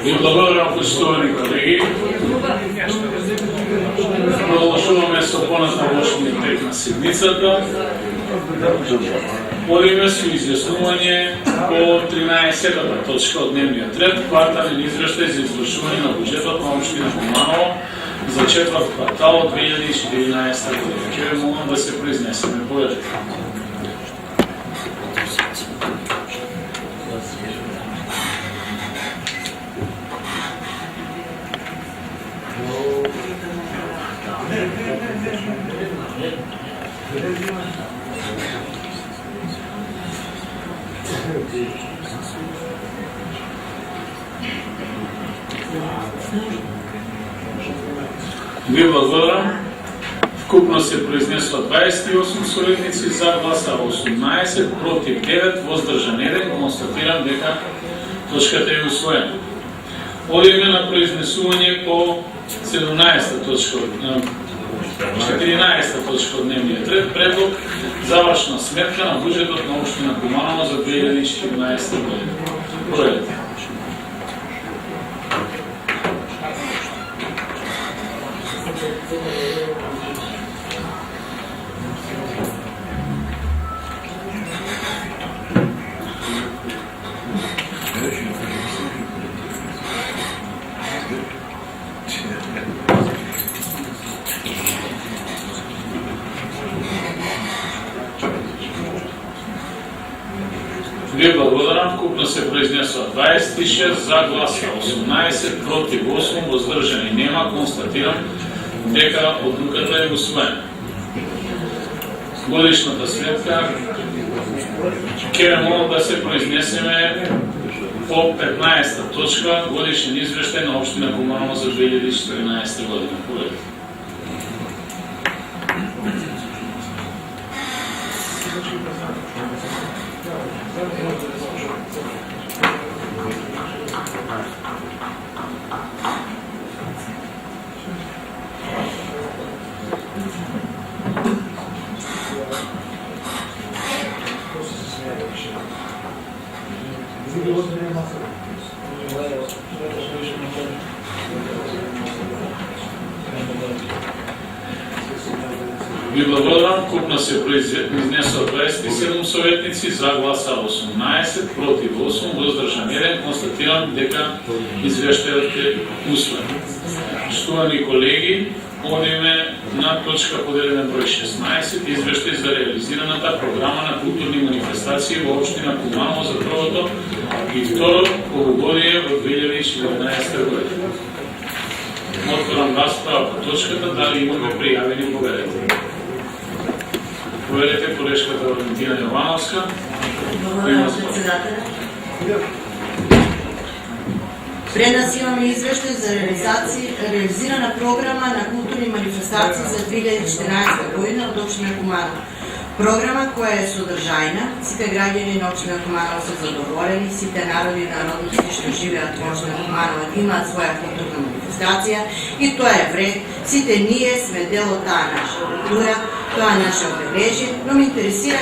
Благодарам, почитувани колеги. Продолжуваме со понатамошниот тек на седмицата. Одиме со изјаснување по 13-та точка од дневниот ред, квартален извештај за извршување на буџетот на општина Куманово за четврт квартал од 2014 година. Ќе ве молам да се произнесеме по ред. Ви благодарам. Вкупно се произнесла 28 советници, за гласа 18, против 9, воздржан 1. Констатирам дека точката е усвоена. Одиме на произнесување по 17 точка, 14 точка од дневниот ред, предлог завршна сметка на буџетот на општина Куманово за 2014 година. Проверете. Ви благодарам. Вкупно се произнесла 26, за гласа 18, против 8, воздржани нема. Констатирам дека одлуката е усвоена. Годишната сметка ќе ве молам да се произнесеме по 15-та точка, годишен извештај на општина Куманово за 2014 година. Поведете. Ви благодарам, купно се произнесоа 27 советници, за гласа 18, против 8, воздржан 1, констатирам дека извештајот е усвоен. Штувани колеги, одиме на точка поделен број 16, извештај за реализираната програма на културни манифестации во општина Куманово за првото и второ полугодие во 2014 година. Отворам расправа по точката, дали имаме пријавени победители. Поведете колешката Валентина Јовановска. Благодарам, председателя. Пред нас имаме извештај за реализирана програма на културни манифестации за 2014 година од општина Куманово. Програма која е содржајна, сите граѓани на општина Куманово се задоволени, сите народи и народности што живеат во општина Куманово имаат своја културна манифестација и тоа е вред. Сите ние сме дел од таа наша култура, тоа е наше обележје, но ме интересира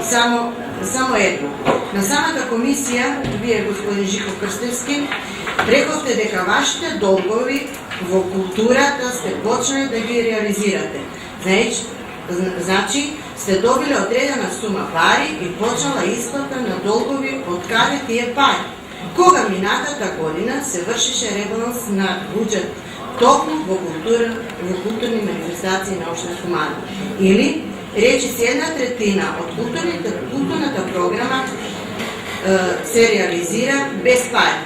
само едно. На самата комисија, вие, господин Жихов Крстевски, рековте дека вашите долгови во културата сте почнали да ги реализирате. Значи, сте добили одредена сума пари и почнала исплата на долгови од каде тие пари. Кога минатата година се вршише ребаланс на буџет токму во културни манифестации на општина Куманово. Или, речи се 1/3 од културната програма се реализира без пари.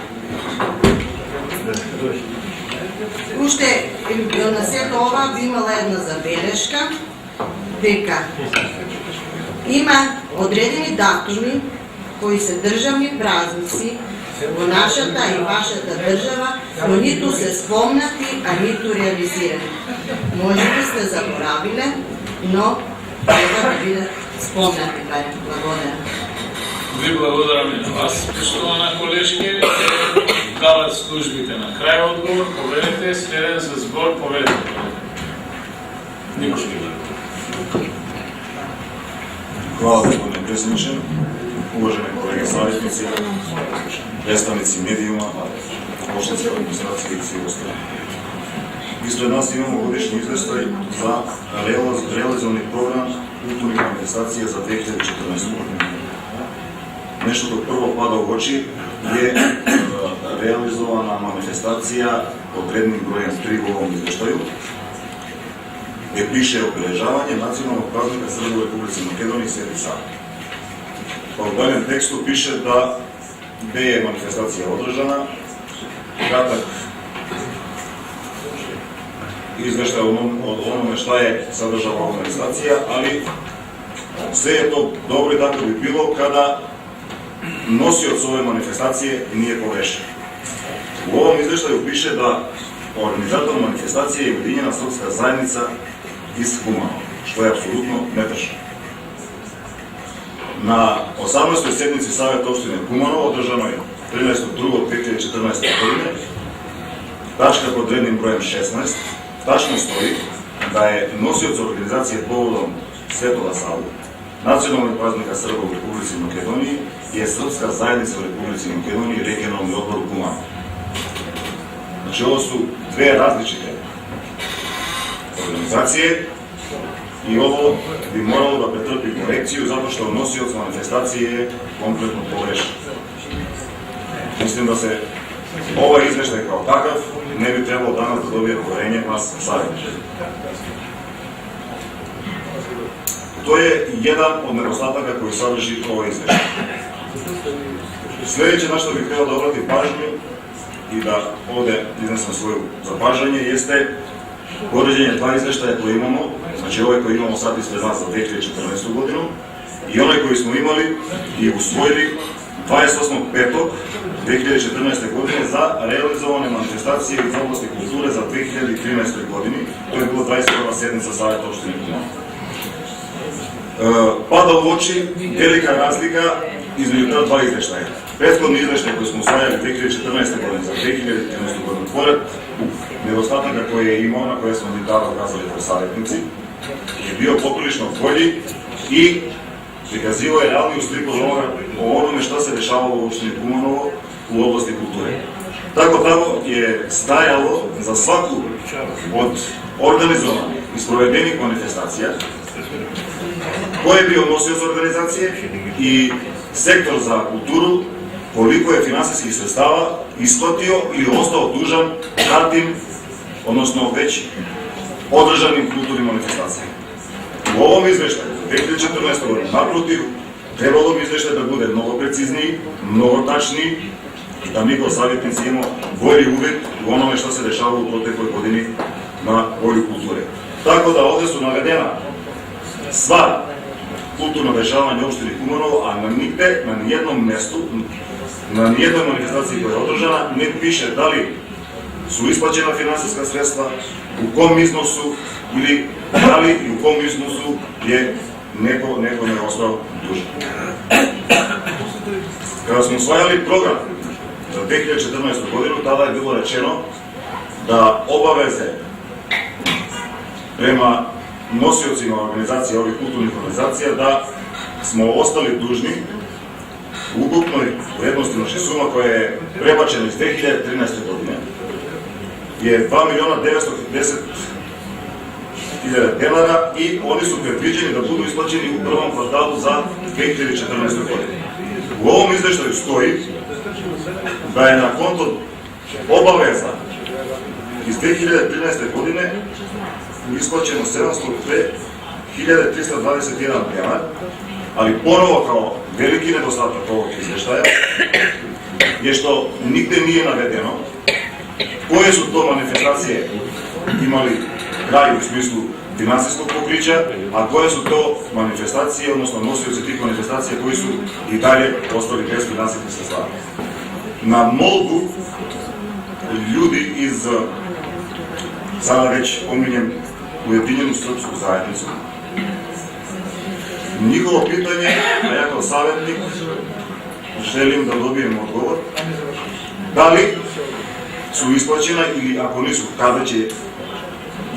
Уште на сето ова би имала една забелешка, дека има одредени датуми кои се државни празници во нашата и вашата држава, но ниту се спомнати, а ниту реализирани. Може би сте заборавиле, но треба да бидат спомнати. Благодарам. Ви благодарам на вас, поштована колешки. Дават службите на крај одговор. Поведете, следен за збор, поведете. Никој. Hvala, gospodine predsjedniče, uvažene kolege savjetnici, predstavnici medijuma, opštinske administracije i svi ostali. Ispred nas imamo godišnji izveštaj za realizovani program kulturnih manifestacija za 2014. godinu. Nešto dok prvo pada u oči je realizovana manifestacija pod rednim brojem 3 u ovom izveštaju, gdje piše obeležavanje nacionalnog praznika Srba u Republici Makedoniji Sveti Sava. Pa u daljem tekstu piše da gde je manifestacija održana, kratak izveštaj od onome šta je sadržala ova manifestacija, ali sve je to dobro i tako bi bilo kada nosioc ove manifestacije nije pogrešen. U ovom izveštaju piše da organizator manifestacije je Ujedinjena srpska zajednica iz Kumanova, što je apsolutno netačno. Na 18. sednici Saveta opštine Kumanovo, održanoj 13.2.2014. godine, tačka pod rednim brojem 16, tačno stoji da je nosioc organizacije povodom Svetoga Savu, nacionalnog praznika Srba u Republici Makedoniji, je Srpska zajednica u Republici Makedoniji, regionalni odbor u Kumanovo. Znači, ovo su dve različite organizacije i ovo bi moralo da pretrpi korekciju zato što nosioc manifestacije je kompletno pogrešan. Mislim da se ovaj izveštaj kao takav ne bi trebalo danas da dobije poverenje nas savjetnika. To je jedan od nedostataka koji sadrži ovaj izveštaj. Sljedeće na što bih htio da obratim pažnju i da ovde iznesem svoju zapažanje jeste poređenje dva izveštaja koje imamo, znači ovaj koji imamo sad ispred nas za 2014. godinu i onaj koji smo imali i usvojili 28.5.2014. godine za realizovane manifestacije iz oblasti kulture za 2013. godini. To je bilo 21. sednica Saveta opštine Kumanovo. Pada u oči velika razlika između ta dva izveštaja. Prethodni izveštaj koji smo usvajali 2014. godine za 2013. godinu, pored nedostataka koje je imao, na koje smo mi tada ukazali kao savjetnici, je bio poprilično bolji i prikazivao je realniju sliku o onome šta se dešavalo u opštini Kumanovo u oblasti kulture. Tako tamo je stajalo za svaku od organizovanih sprovedenih manifestacija, ko je bio nosilac organizacije i sektor za kulturu, koliko je finansijskih sredstava isplatio ili ostao dužan datim, odnosno već održanim kulturnim manifestacijama. U ovom izveštaju 2014. godine, naprotiv, trebalo bi izveštaj da bude mnogo precizniji, mnogo tačniji i da mi kao savjetnici imamo bolji uvid u onome što se dešava u protekloj godini na polju kulture. Tako da ovde su navedena sva kulturno dešavanje u opštini Kumanovo, a na nijednom mestu, na nijednoj manifestaciji koja je održana, ne piše da li su isplaćena finansijska sredstva, u kom iznosu ili da li i u kom iznosu je neko ne ostao dužan. Kada smo usvajali program za 2014. godinu, tada je bilo rečeno da obaveze prema nosiocima organizacija, ovih kulturnih organizacija, da smo ostali dužni u ukupnoj vrednosti naše suma koja je prebačena iz 2013. godine je 2.910.000 dinara i oni su predviđeni da budu isplaćeni u prvom kvartalu za 2014. godine. U ovom izveštaju stoji da je na konto obaveza iz 2013. godine isplaćeno 702.321 dinar, ali ponovo kao veliki nedostatak ovog izveštaja je što nigde nije navedeno koje su to manifestacije imali kraj u smislu finansijskog pokrića, a koje su to manifestacije, odnosno nosioci tih manifestacija koji su i dalje ostali bez finansijskih sredstava. Na molbu ljudi iz, sada već pominjem, Ujedinjenu srpsku zajednicu, njihovo pitanje, a ja kao savjetnik želim da dobijem odgovor, da li su isplaćena ili ako nisu, kada će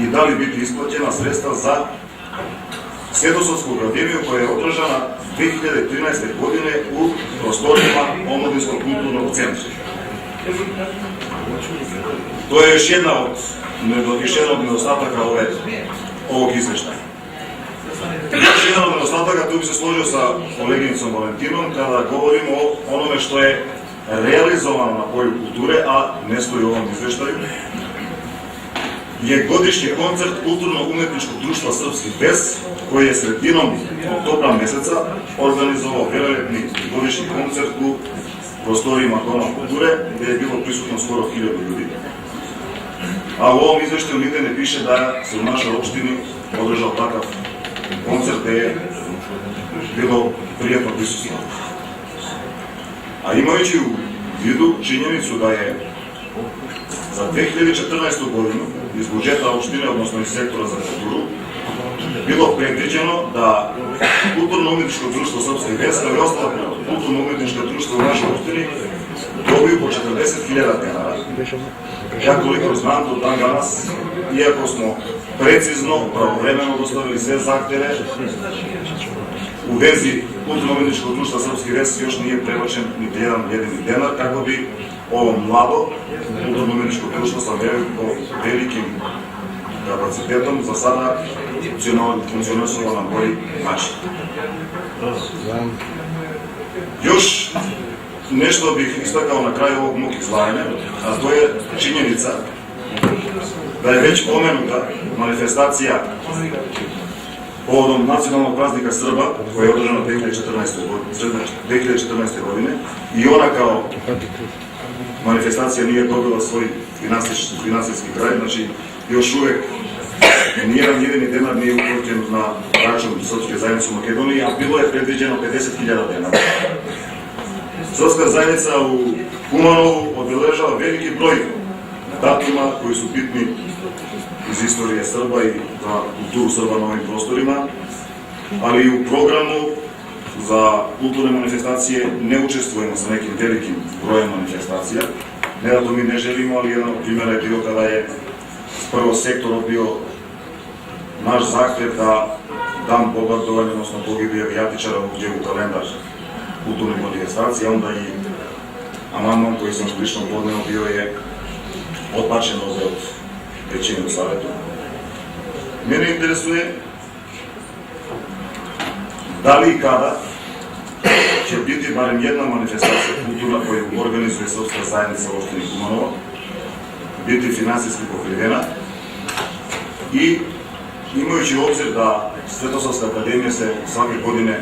i da li biti isplaćena sredstva za Svetosavsku akademiju koja je održana 2013. godine u prostorima Omladinskog kulturnog centra. To je još jedan od nedostataka ovog izveštaja. Još jedan od nedostataka, tu bi se složio sa koleginicom Valentinom, kada govorimo o onome što je realizovano na polju kulture, a ne stoji u ovom izveštaju, je godišnji koncert Kulturno-umetničkog društva Srpski bes, koji je sredinom oktobra meseca organizovao velelepni godišnji koncert u prostorima Doma kulture, gde je bilo prisutno skoro 1000 ljudi. A u ovom izveštaju nigde ne piše da se u našoj opštini održao takav koncert gde je bilo prijetno prisutno. A imajući u vidu činjenicu da je za 2014. godinu iz budžeta opštine, odnosno iz sektora za kulturu, bilo predviđeno da Kulturno-umetničko društvo Srpski bes kao i ostala kulturno-umetnička društva u našoj opštini dobiju po 40.000 dinara. Ja koliko znam do dan danas, iako smo precizno, pravovremeno dostavili sve zahteve, u vezi Kulturno-umetničkog društva Srpski bes još nije prebačen niti jedan jedini dinar, kako bi ovo mlado kulturno-umetničko društvo sa velikim kapacitetom za sada funkcionisalo na bolji način. Još nešto bih istakao na kraju ovog mog izlaganja, a to je činjenica da je već pomenuta manifestacija povodom nacionalnog praznika Srba, koja je održana 2014. godine, i ona kao manifestacija nije dobila svoj finansijski kraj, znači još uvek nijedan jedini dinar nije uplaćen na račun Srpske zajednice u Makedoniji, a bilo je predviđeno 50.000 dinara. Srpska zajednica u Kumanovu obeležava veliki broj datuma koji su bitni iz istorije Srba i za kulturu Srba na ovim prostorima, ali i u programu za kulturne manifestacije ne učestvujemo sa nekim velikim brojem manifestacija. Ne da to mi ne želimo, ali jedan od primjera je bio kada je prvo sektor odbio naš zahtev da dan bombardovanja, odnosno pogibije avijatičara uđe u kalendar kulturnih manifestacija, onda i amandman koji sam lično podneo bio je odbačen od većine u Savetu. Мене интересуе дали и када ќе биде барем една манифестација култура која го организуе Српска заедница во општина Куманово, биде финансиски покривена и имајќи обзир да Светославска академија се сваке године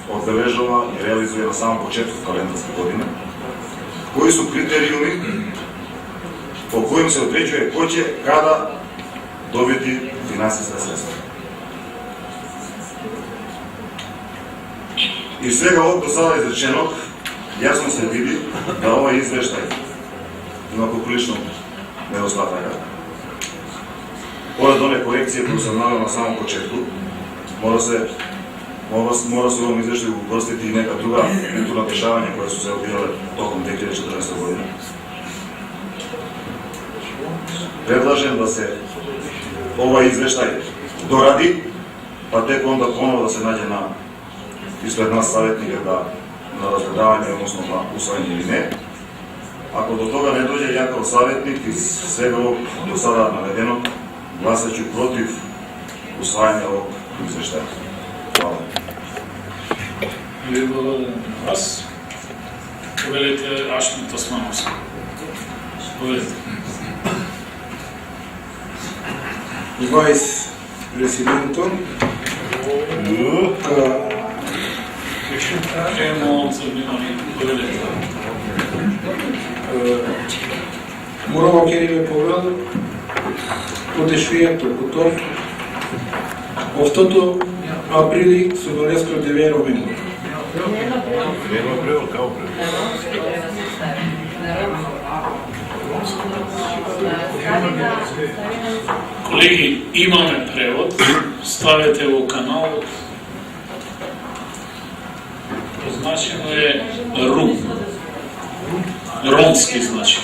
одбележува и реализуе на самом почеток календарска година, кои су критериуми по коим се одреđuje кој ќе када добити финансиска средства. И сега од до сада изречено, јасно се види да овој извештај има поприлично недостатъка. Поред оне корекcije кои сам навел на самом почетку, мора се овом извештај го упростити и нека друга културна дешавања кои су се одвијале током 2014 година. Предлагам да се овој извештај доради, па тек онда поново да се наđe на испред нас саветника на разгледање, односно на усвајање или не. Ако до тога не доđe, ја како саветник и сега до сада наведено, гласајќу против усвајање овог извештаја. Хвала. Ви благодарам вас. Повелете Ашмин Тасмановски. Повелете. Vice Presidentom, Емо за внимание. Повелете. Морава Кериве Повел, Подешвието Котор, Овтото априли Судолеско Деверо Менго. Колеги, имаме превод. Ставете во каналот. Означено е Рум. Ромски значи.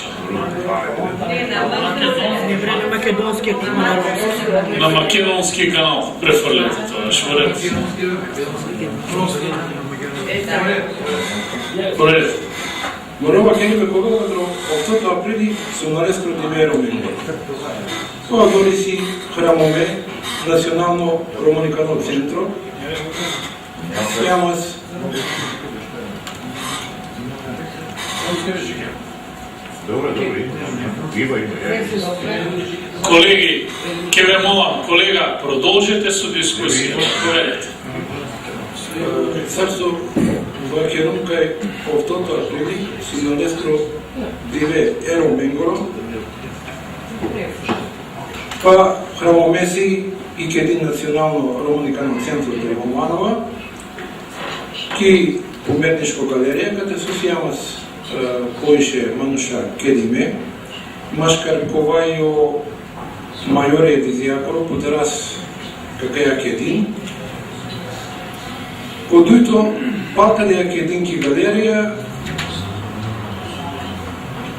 На македонски канал префрлете тоа, шворете. Поред. Морава Кериве Повел, Овтото априли Судолеско Деверо Менго. Тоа дориси храмове Национално романикално центро. Јамас Колеги, ќе ве молам, колега, продолжете со дискусијата. Поведете. Царство Вакерум кај Овтото априли Судолеско Деверо Менго. Па храмомеси и кеди Национално романикално центро при Романова, ки уметничко галерија, каде со сјамас поише мануша кедиме, машкар ковајо мајоре дизијакоро, потерас какаја кедин. Кодујто палталија кедин ки галерија,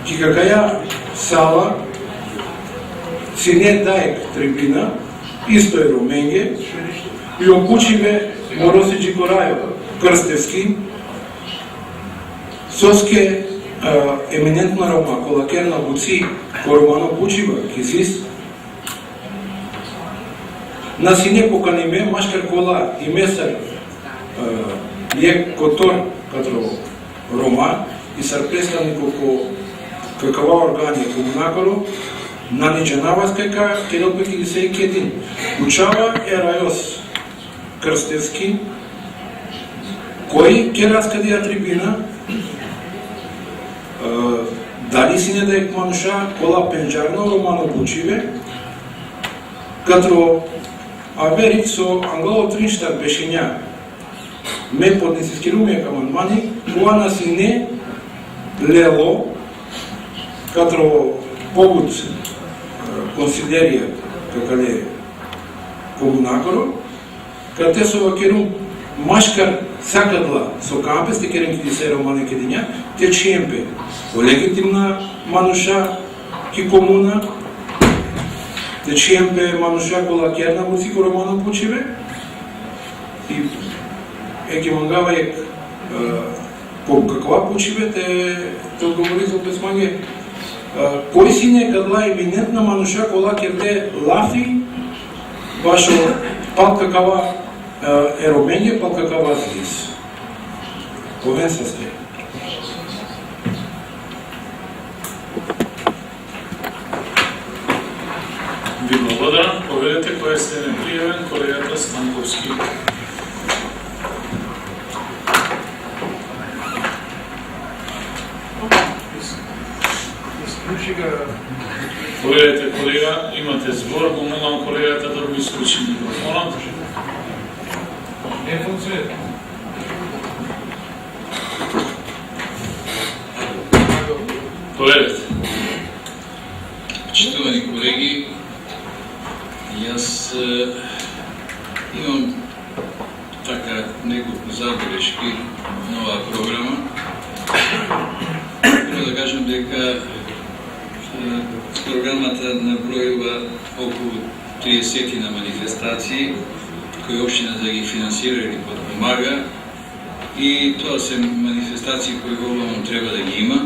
ки какаја сала, си не дајк трибина, исто е Роменге, и обучиве Моросиджи Корајо, Крстевски, Соске еминентна Рома, колакерна буци, Коромано Бучива, Кизис. На сине поканиме, машкар кола и месар Јек Котор, катро Рома, и сар представнико какава органија комунакоро, на Ничанавас кајка, кедопек или сеј кедин. Учава Ерајос Крстевски, кој ке раскадија трибина, дали си не дајк мануша, кола пенџарно Романо Бучиве, катро аверик со Анголо Тринштар бешења, ме поднеси румија каманмани, која на си не лело, катро побуд консилерија какале комунакоро, каде со вакерум машкар сакадла со кампес, те керем ки се романе кедиња, те чиемпе легитимна мануша ки комуна, те чиемпе мануша кола керна музико Романо Бучиве, и еки мангава ек по каква Бучиве, те одговори за песмање, кој си некадла еминентна мануша кола керде лафи вашо пал какава е ромење, пал какава злис. Овен се сте. Ви благодарам. Поведете кој е следен пријавен, колегата Станковски. Поведете колега, имате збор, го молам колегата да го исклучи микрофонот. Не функционира. Поведете. Почитувани колеги, јас имам така неколку забелешки на оваа програма. Прво да кажам дека програмата набројува околу 30 на манифестации кои општината ги финансира или подпомага, и тоа се манифестации кои глобално треба да ги има,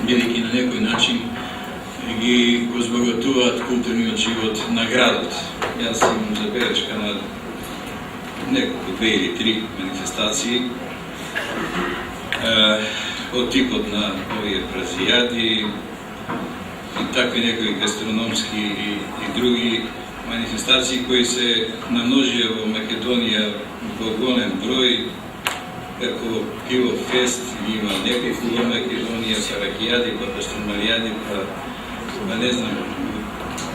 бидејќи на некој начин ги го збогатуваат културниот живот на градот. Јас имам забелешка на неколку 2 или 3 манифестации од типот на овие празијади и такви некои гастрономски и други манифестации кои се намножија во Македонија во голем број, како Пиво Фест, има некои во Македонија, саракијади, па пастромалијади, па не знам,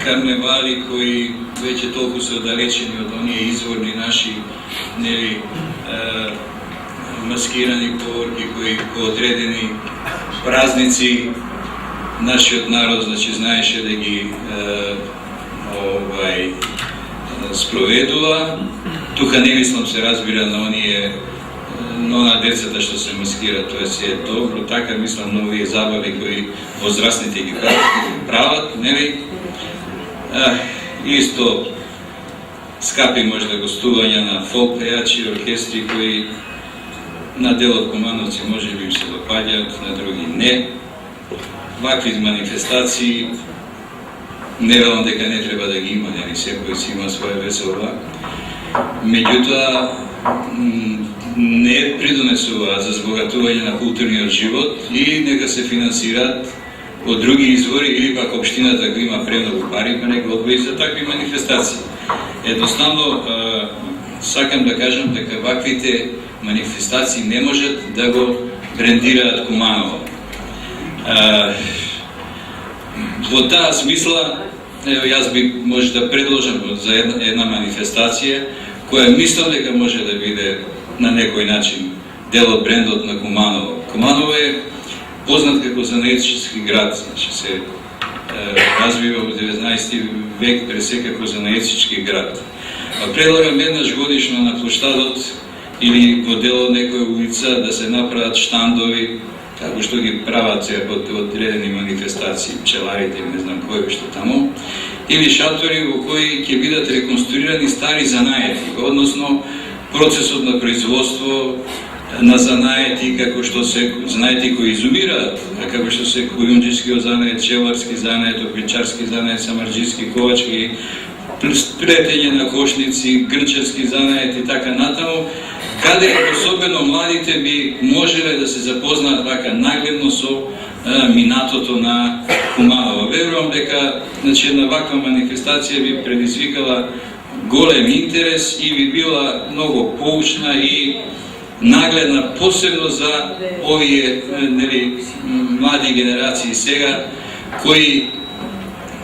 карневали кои веќе толку се оддалечени од оние изворни наши, нели, маскирани поворки кои по одредени празници нашиот народ, значи, знаеше да ги спроведува. Тука не мислам, се разбира, на оние, но на децата што се маскира, тоа се е добро, така мислам на овие забави кои возрастните ги прават, нели? Исто скапи можда гостувања на фолк пејачи, оркестри кои на дел од кумановци може би им се допаѓаат, на други не. Вакви манифестации не велам дека не треба да ги има, нели, секој си има своја веселба. Меѓутоа не придонесува за збогатување на културниот живот и нека се финансираат од други извори, или пак општината го има премногу пари, па нека одвои за такви манифестации. Едноставно сакам да кажам дека ваквите манифестации не можат да го брендираат Куманово. Во таа смисла, јас би може да предложам за една манифестација која мислам дека може да биде на некој начин дел од брендот на Куманово. Куманово е познат како занаетчески град, значи се развива во 19 век пресекако занаетчески град. Предлагам еднаш годишно на плоштадот или во дел од некоја улица да се направат штандови, како што ги прават се од одредени манифестации, пчеларите, не знам кој што таму, или шатори во кои ќе бидат реконструирани стари занаети, односно процесот на производство на занаети, како што се занаети кои изумираат, како што се којунџискиот занает, пчеларски занает, окличарски занает, самарџиски, ковачки, плетење на кошници, грнчарски занает и така натаму, каде особено младите би можеле да се запознаат вака нагледно со минатото на Куманово. Верувам дека една ваква манифестација би предизвикала голем интерес и би била многу поучна и нагледна, посебно за овие млади генерации сега, кои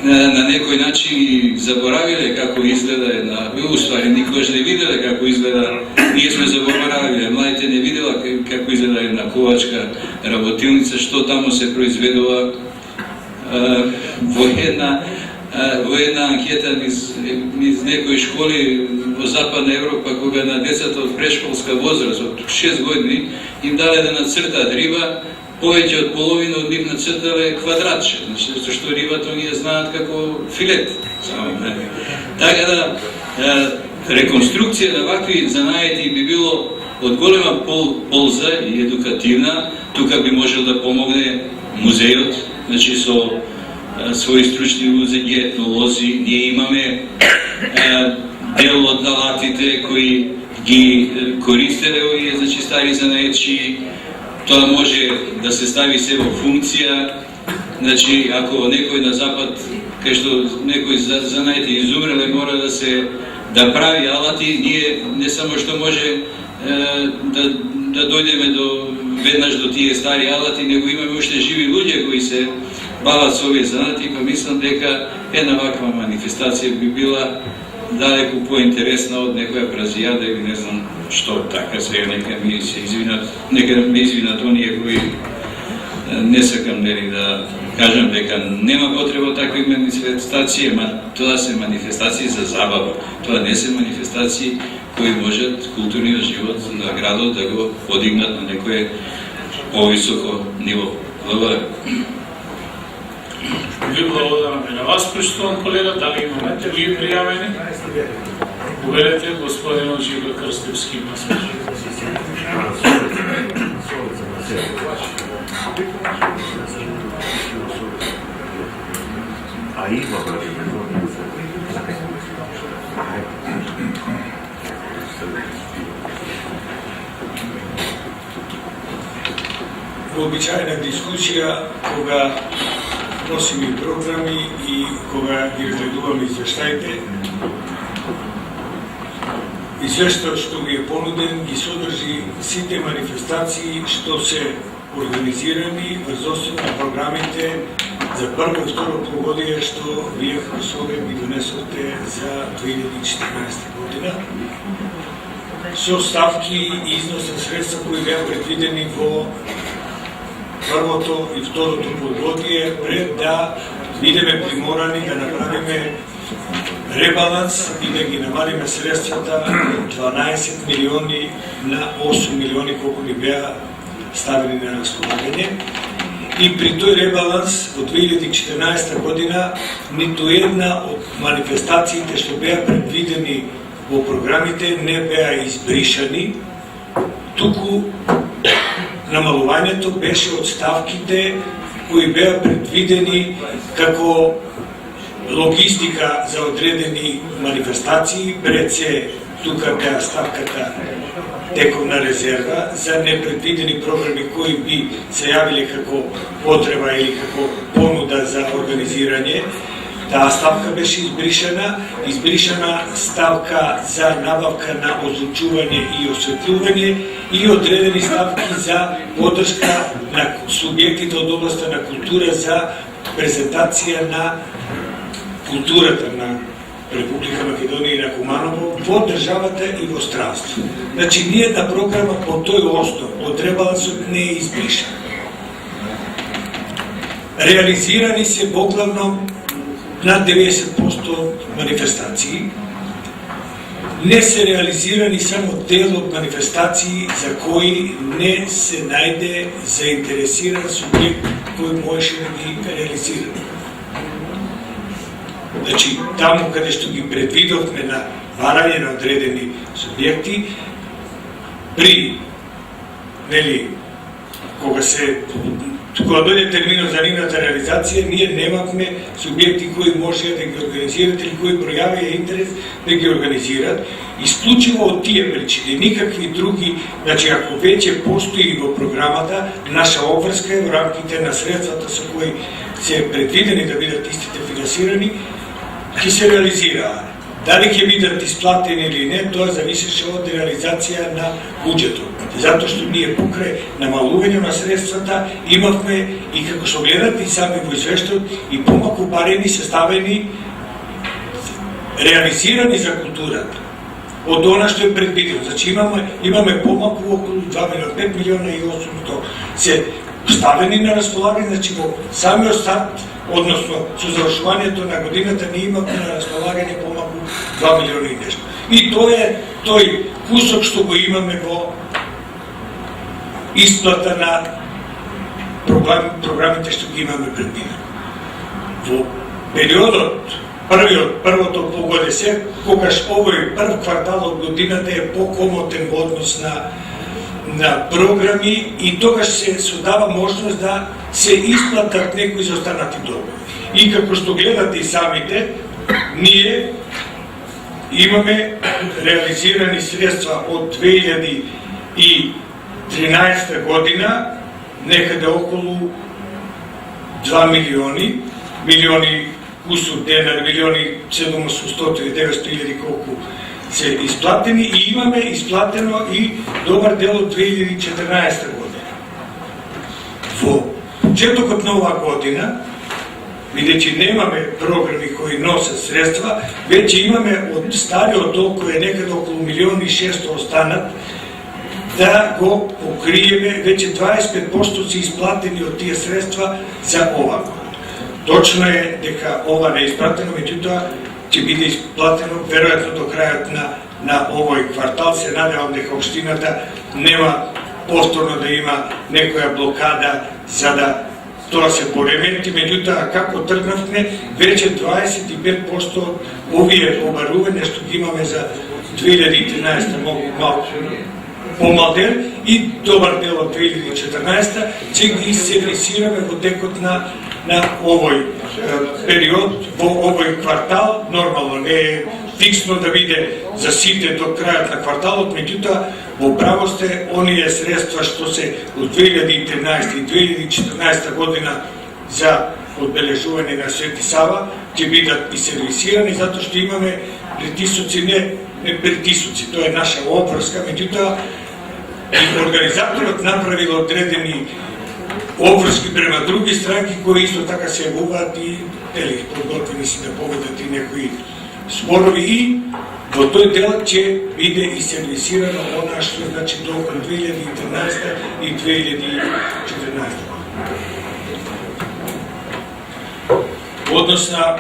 на некој начин заборавиле како изгледа една, уствари никогаш не виделе како изгледа, ние сме заборавиле, младите не видела како изгледа една ковачка работилница, што таму се произведува во една анкета низ некои школи во Западна Европа, кога на децата од прешколска возраст, од 6 години, им дале да нацртаат риба, повеќе од половина од нив нацртале квадратче, зашто рибата оние знаат како филет. Така да, реконструкција на вакви занаети би било од голема полза и едукативна. Тука би можел да помогне музејот, значи со своји стручни луѓе, етнолози. Ние имаме дел од алатите кои ги користеле овие значи стари занаетчи, тоа може да се стави се во функција. Значи, ако некој на запад, кај што некој занаети изумреле, мора да прави алати, ние не само што може да дојдеме веднаш до тие стари алати, него имаме уште живи луѓе кои се бават со овие занати, па мислам дека една ваква манифестација би била далеку поинтересна од некоја празијада или не знам што, така сега нека ми извинат оние кои не сакам да кажам дека нема потреба такви манифестации, ма тоа се манифестации за забава. Тоа не се манифестации кои можат културниот живот на градот да го подигнат на некое повисоко ниво. Благодарам. Ви благодарам и на вас, почитуван колега. Дали имаме други пријавени? Уверете, господин Живко Крстевски има смешно. Вообичаена дискусија кога носиме програми и кога ги разгледуваме извештаите. Извештајот што ви е понуден ги содржи сите манифестации што се организирани врз основа на програмите за прво и второ полугодие што вие како Совет ги донесовте за 2014 година. Со ставки и износ на средства кои беа предвидени во првото и второто полугодие пред да бидеме приморани да направиме ребаланс и да ги намалиме средствата од 12 милиони на 8 милиони колку ни беа ставени на располагање. И при тој ребаланс во 2014 година ниту една од манифестациите што беа предвидени во програмите не беа избришани, туку намалувањето беше од ставките кои беа предвидени како логистика за одредени манифестации, пред се тука беа ставката тековна резерва за непредвидени програми кои би се јавиле како потреба или како понуда за организирање. Таа ставка беше избришана ставка за набавка на озвучување и осветлување и одредени ставки за поддршка на субјектите од областта на култура за презентација на културата на Република Македонија и на Куманово во државата и во странство. Значи, ниједна програма по тој основ од ребалансот не е избришана. Реализирани се богглавно над 90% манифестации. Не се реализирани само дел од манифестации за кои не се најде заинтересиран субјект кој можеше да ги реализира. Значи, таму каде што ги предвидовме на барање на одредени субјекти, при, кога дојде терминот за нивната реализација, ние немавме субјекти кои можеа да ги организират или кои пројавија интерес да ги организират. Исклучиво од тие причини, никакви други, значи ако веќе постои во програмата, наша обврска е во рамките на средствата со кои се предвидени да бидат истите финансирани, ќе се реализираа. Дали ќе бидат исплатени или не, тоа зависеше од реализација на буџетот. Затоа што ние покрај намалување на средствата имавме и како што гледате и сами во извештајот и помалку барени се ставени реализирани за културата од она што е предвидено. Значи имаме помалку околу 2 милиона, 5 милиона и 800 се ставени на располагање, значи во самиот старт, односно со завршувањето на годината ние имаме на располагање помалку 2 милиона и нешто. И тоа е тој кусок што го имаме во исплата на програмите што ги имаме предвидени. Во периодот првото полугодие се, когаш овој прв квартал од годината е покомотен во однос на програми и тогаш се содава можност да се исплатат некои заостанати долгови. И како што гледате и самите, ние Имаме реализирани средства од 2013 година, некаде околу 2 милиони кусур денар, 1.700.900.000 колку се исплатени и имаме исплатено и добар дел од 2014 година. Во почетокот на оваа година, бидејќи немаме програми кои носат средства, веќе имаме од стариот дол кој е некаде околу 1.600.000 останат, да го покриеме, веќе 25% се исплатени од тие средства за ова година. Точно е дека ова не е испратено, меѓутоа ќе биде исплатено веројатно до крајот на овој квартал. Се надевам дека општината нема повторно да има некоја блокада за да тоа се поремети, меѓутоа како тргнавме, веќе 25% овие побарувања што ги имаме за 2013 малку помал дел и добар дел од 2014 ќе ги сервисираме во текот на овој период, во овој квартал. Нормално не е фиксно да биде за сите до крајот на кварталот, меѓутоа во право сте, оние средства што се од 2013 и 2014 година за одбележување на Свети Сава ќе бидат и сервисирани, затоа што имаме притисоци, не притисоци, тоа е наша обврска, меѓутоа организаторот направил одредени обврски према други странки кои исто така се јавуваат и подготвени си да поведат и некои спорови, и во тој дел ќе биде и сервисирано она што е значи до 2013 и 2014. Однос на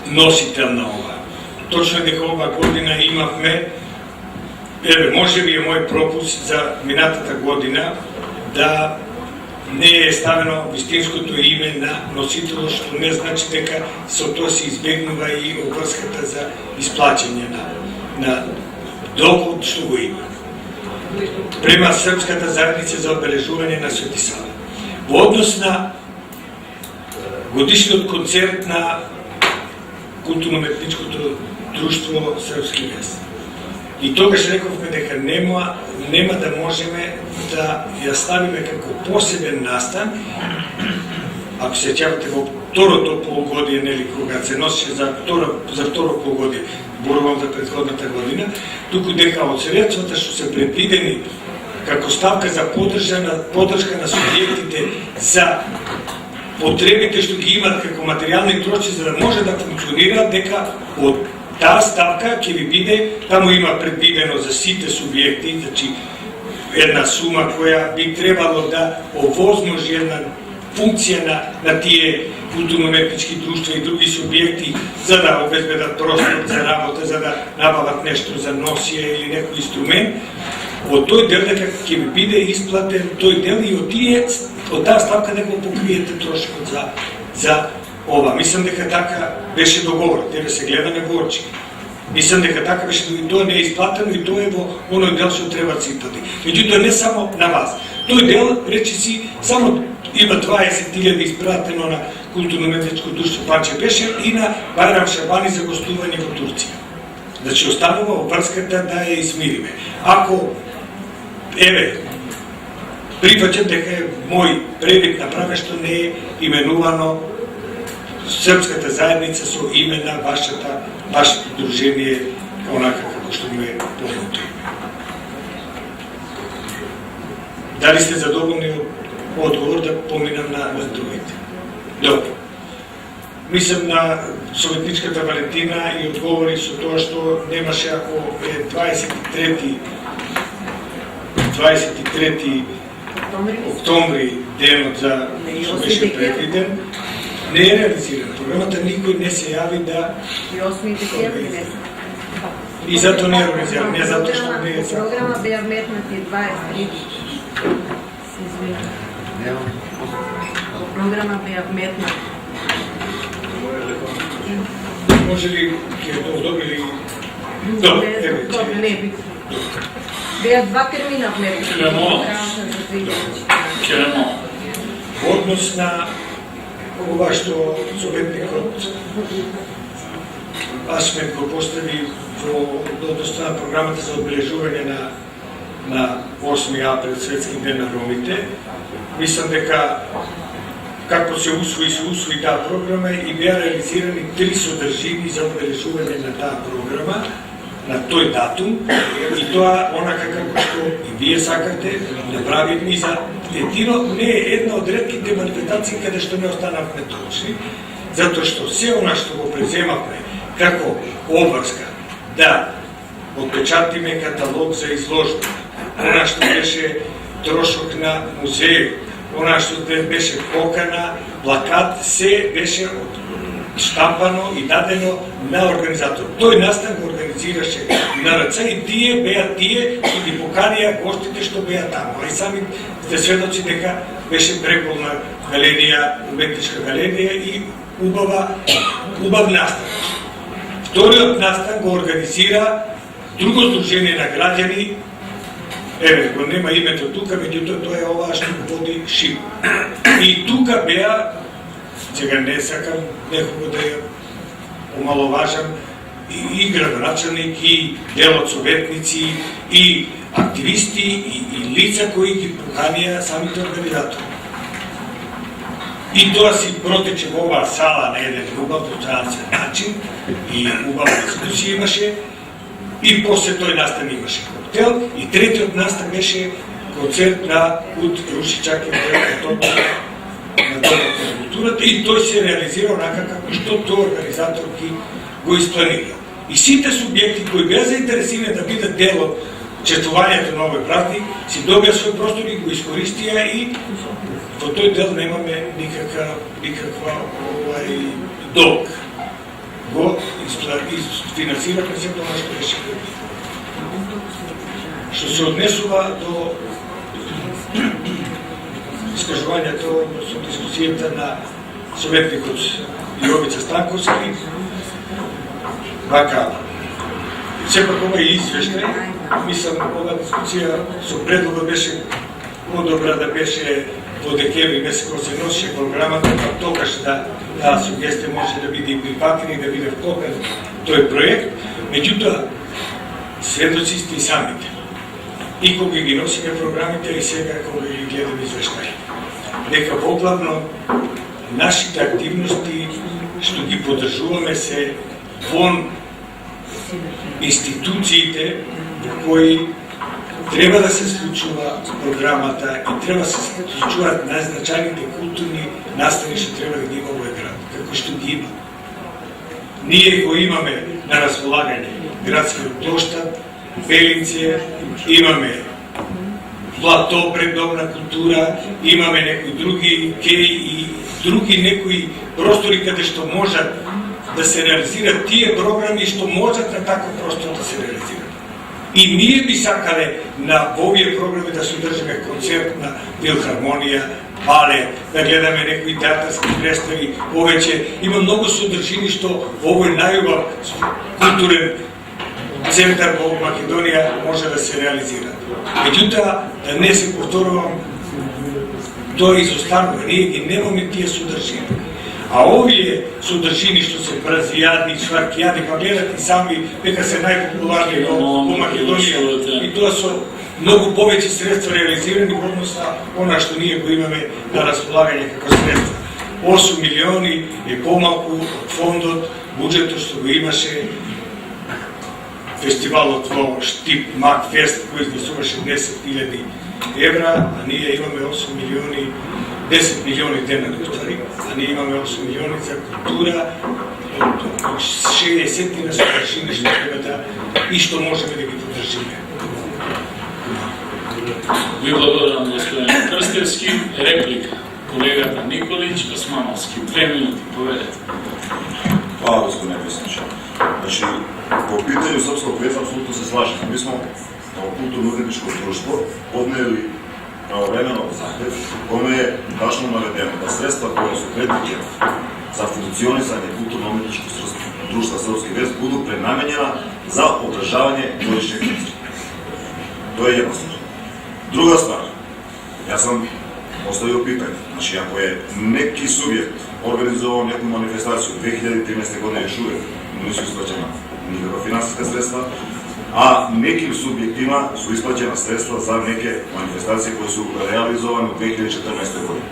носител на ова. Точно е дека ова година имавме, може би е мој пропуск за минатата година, да не е ставено вистинското име на носителот, што не значи дека со тоа се избегнува и обврската за исплаќање на доход што го има према Српската заедница за одбележување на Свети Сава. Во однос на годишниот концерт на културно-метничкото друштво Српски вес. И тогаш рековме дека нема да можеме да ја ставиме како посебен настан, ако се сеќавате во второто полугодие, нели, кога се носеше за второ полугодие, борувам за претходната година, туку дека од средствата што се предвидени како ставка за поддршка на субјектите за потребите што ги имат како материјални трошци за да може да функционираат, дека од таа ставка ќе ви биде, таму има предвидено за сите субјекти, значи една сума која би требало да овозможи една функција на тие културно-метнички друштва и други субјекти за да обезбедат простор за работа, за да набават нешто за носие или некој инструмент. Од тој дел дека ќе ви биде исплатен тој дел и од таа ставка да го покриете трошокот за ова. Мислам дека така беше договор, тебе се гледаме во очи. Мислам дека така беше, и тоа не е исплатено и тоа е во оној дел што треба да се исплати. Меѓутоа не само на вас. Тој дел, речи си, само има 20.000 испратено на културно-метничко друштво Панче Бешев и на Байрам Шабани за гостување во Турција. Значи останува обврската да ја измириме. Ако, прифаќам дека е мој превид направен што не е именувано Српската заедница со име на вашето дружение, онака како што ми е познато име. Дали сте задоволни од одговор да поминам на другите? Добро. Мислам на Советничката Валентина и одговори со тоа што немаше, ако е 23 октомври денот за што беше предвиден, не е реализиран. Програмата никој не се јави да... И 8 декември не се. И затоа не е реализиран, не затоа што не е... Програма беа вметнати 23. Програма беа вметнати. Може ли ќе тоа добили... Добро, не е бит. Беа два термина вметнати. Керемо. Однос на ова што советникот аспект го постави во односно на програмата за одбележување на 8 април, Светски ден на ромите. Мислам дека како се усвои таа програма и беа реализирани 3 содржини за одбележување на таа програма на тој датум, и тоа онака како што и вие сакате, направивме за едино, не е една од ретките манифестации каде што не останавме точни, затоа што се она што го преземавме како обврска да отпечатиме каталог за изложба, она што беше трошок на музејот, она што беше покана, плакат, се беше штампано и дадено на организатор. Тој настан го организираше на раца и тие беа тие и ги поканија гостите што беа таму. А и сами сте сведоци дека беше преголна галерија, уметничка галерија и убав настан. Вториот настан го организира друго здружение на граѓани, еве, го нема името тука, меѓутоа тоа е ова што го води ШИП. И тука беа, сега не сакам некого да ја омаловажам, и градоначалник, и дел од советници, и активисти, и лица кои ги поканија самите организатори. И тоа си протече во оваа сала на еден убав достојанствен начин, и убава дискусија имаше, и после тој настан имаше коктел, и третиот настан беше концерт на Кут Рушичакев на Домот на културата, и тој се реализира онака како што тој организатор го испланира. И сите субјекти кои беа заинтересирани да бидат дел од чествувањето на овој празник, си добија свој простор и го искористија, и во тој дел немаме никаква долг. Го финансираме се тоа што беше. Што се однесува до искажувањето со дискусијата на советникот Јовица Станковски, вака, сепак овај извештај, мислам, оваа дискусија со предлога беше подобра да беше во декември месец кога се носеше програмата, па тогаш таа сугестија може да биде и прифатена и да биде вклопен тој проект. Меѓутоа, сведоци сте и самите. И кога ги носиме програмите, и сега кога ги гледаме извештаи. Дека поглавно нашите активности што ги поддржуваме се вон институциите во кои треба да се случува програмата и треба да се случуваат најзначајните културни настани што треба да ги има овој град, како што ги има. Ние го имаме на располагање градскиот плоштад, Белинце, имаме плато пред Дом на култура, имаме некои други кеј и други некои простори каде што можат да се реализират тие програми што можат на таков простор да се реализират. И ние би сакале на овие програми да се одржиме концерт на филхармонија, балет, да гледаме некои театарски представи, повеќе има многу содржини што овој најубав културен центар во Македонија може да се реализира. Меѓутоа, да не се повторувам, тоа изостанува, ние ги немаме тие содржини. А овие содржини што се бразијади, шваркијади, па гледате сами дека се најпопуларни во Македонија, и тоа со многу повеќе средства реализирани во однос на она што ние го имаме на располагање како средства. 8 милиони е помалку од фондот, буџетот што го имаше фестивалот во Штип Макфест, кој изнесуваше 10.000 евра, а ние имаме 8 милиони, 10 милиони денари, а ние имаме 8 милиони за култура, од 60 на содржини што треба да и што можеме да ги поддржиме. Ви благодарам, господин Крстевски. Реплика. Колегата Николич, Османовски. 2 минути, поведете. Hvala, gospodine predsjedniče. Znači, po pitanju srpskog veca apsolutno se slažemo. Mi smo kao kulturno-umetničko društvo podnijeli pravovremeno zahtjev kome je tačno navedeno da sredstva koja su predviđena za funkcionisanje kulturno-umetničkog društva Srpski vec budu prenamenjena za održavanje godišnjeg koncerta. To je jedna stvar. Druga stvar, ja sam postavio pitanje, znači ako je neki subjekt организовал некоја манифестација 2013 година još uvek не su isplaćena nikakva finansijska sredstva, a nekim subjektima su isplaćena sredstva za neke manifestacije koje su realizovane u 2014. godini.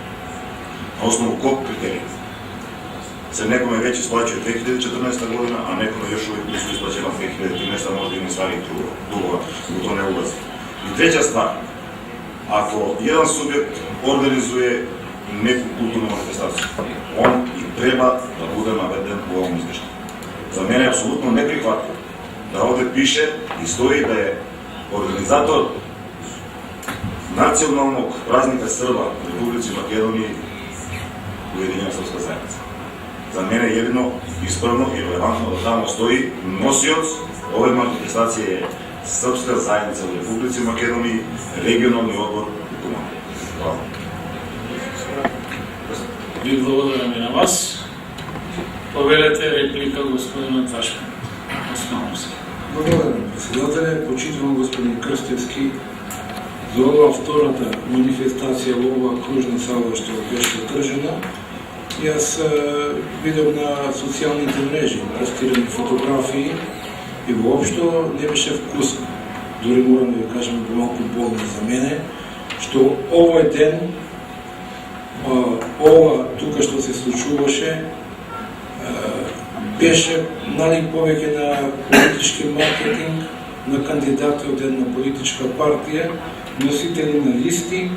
Na osnovu kog kriterija? Se nekome već isplaćuje 2014. godina, a nekome još uvijek nisu isplaćena 2013. možda ima starih dugova, u to ne ulazi. I treća stvar, ako jedan subjekt organizuje neku kulturnu manifestaciju, on i treba da bude naveden u ovom izveštaju. Za mene je apsolutno neprihvatljivo da ovde piše i stoji da je organizator nacionalnog praznika Srba u Republici Makedoniji Ujedinjena srpska zajednica. Za mene je jedino ispravno i relevantno da tamo stoji nosioc ove manifestacije je Srpska zajednica u Republici Makedoniji, regionalni odbor u Tumanu. Hvala. Ви благодарам и на вас. Повелете реплика господина Ташко. Османовски. Благодарам, председателе, почитувам господин Крстевски за ова втората манифестација во ова кружна сала што беше одржана. Јас видов на социјалните мрежи постирани фотографии и воопшто не беше вкусно. Дори морам да ви кажам малку болно за мене, што овој ден ова тука што се случуваше беше повеќе на политички маркетинг на кандидати од една политичка партија, носители на листи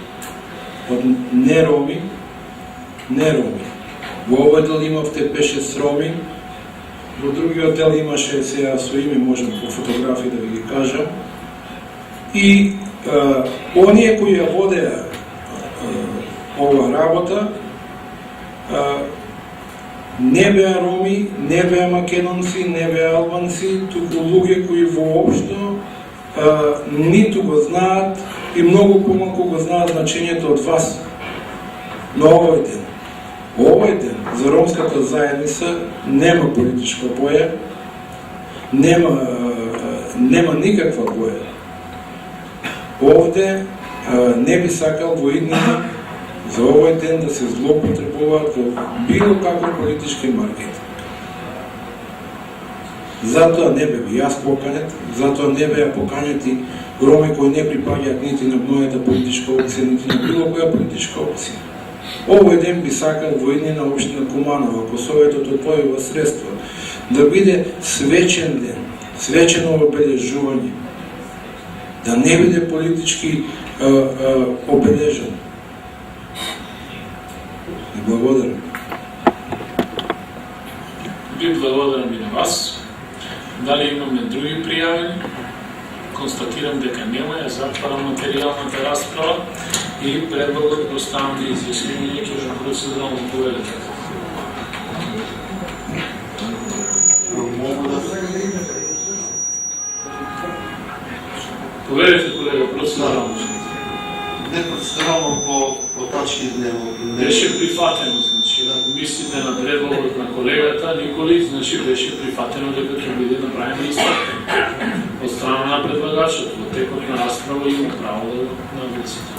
од нероми. Во овој дел имавте 5-6 роми, во другиот дел имаше сега со име, можам по фотографии да ви ги кажам. И оние кои ја водеа ова работа не беа роми, не беа македонци, не беа албанци, туку луѓе кои воопшто ниту го знаат и многу помалку го знаат значењето од вас на овој ден. Овој ден за ромската заедница нема политичка боја, нема никаква боја. Овде не би сакал во иднина за овој ден да се злоупотребуваат во било каков политички маркетинг. Затоа не бе јас поканет, затоа не беа поканети роми кои не припаѓаат нити на мојата политичка опција, нити на било која политичка опција. Овој ден би сакал во иднина општина Куманово, ако Советот отвојува средства, да биде свечен ден, свечено обележување, да не биде политички обележен. Благодарам. Ви благодарам и на вас. Дали имаме други пријавени? Констатирам дека нема, ја затварам материјалната расправа и предлагам да оставам да изјаснение за процедурално повелете. Повелете, колега, процедурално. Не процедурално по точки дневно. Беше прифатено, значи, ако мислите на предлогот на колегата Николи, значи беше прифатено дека ќе биде направена истина од страна на предлагачот. Во текот на расправа има право да навлезете.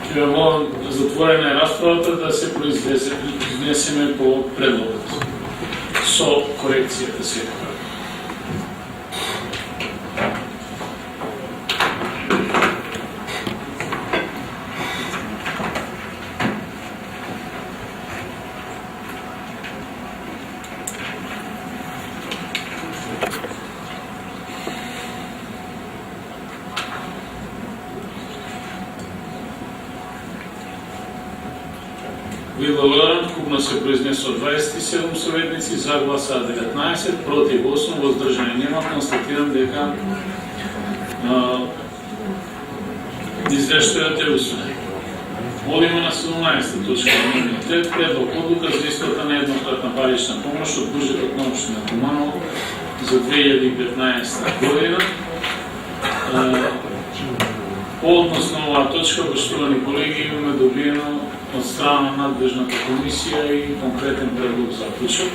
Ќе ве молам, затворена е расправата, да се произнесеме по предлогот со корекцијата сега. Ви благодарам, купно се произнесо 27 советници, за гласа 19, против 8, воздржани нема. Констатирам дека извештајот е усвоен. Одиме на 17 точка дневниот ред, предлог одлука за исплата на еднократна парична помош од буџетот на општина Куманово за 2015 година. Односно оваа точка, поштовани колеги, имаме добиено од страна на надлежната комисија и конкретен предлог за заклучок.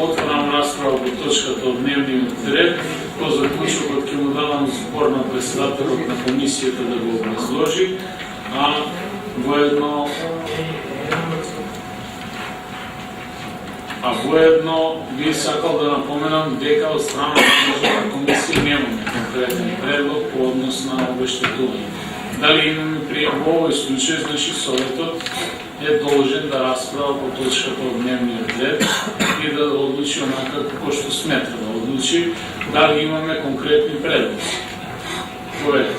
Отварам расправа по точката од дневниот ред. По заклучокот ќе му давам збор на председателот на комисијата да го образложи, а воедно А воедно би сакал да напоменам дека од страна на комисија немаме конкретен предлог по однос на обештетување. Дали имаме во овој случај, значи Советот е должен да расправа по точката од дневниот ред и да одлучи онака како што сметра да одлучи, дали имаме конкретни предлози. Повелете.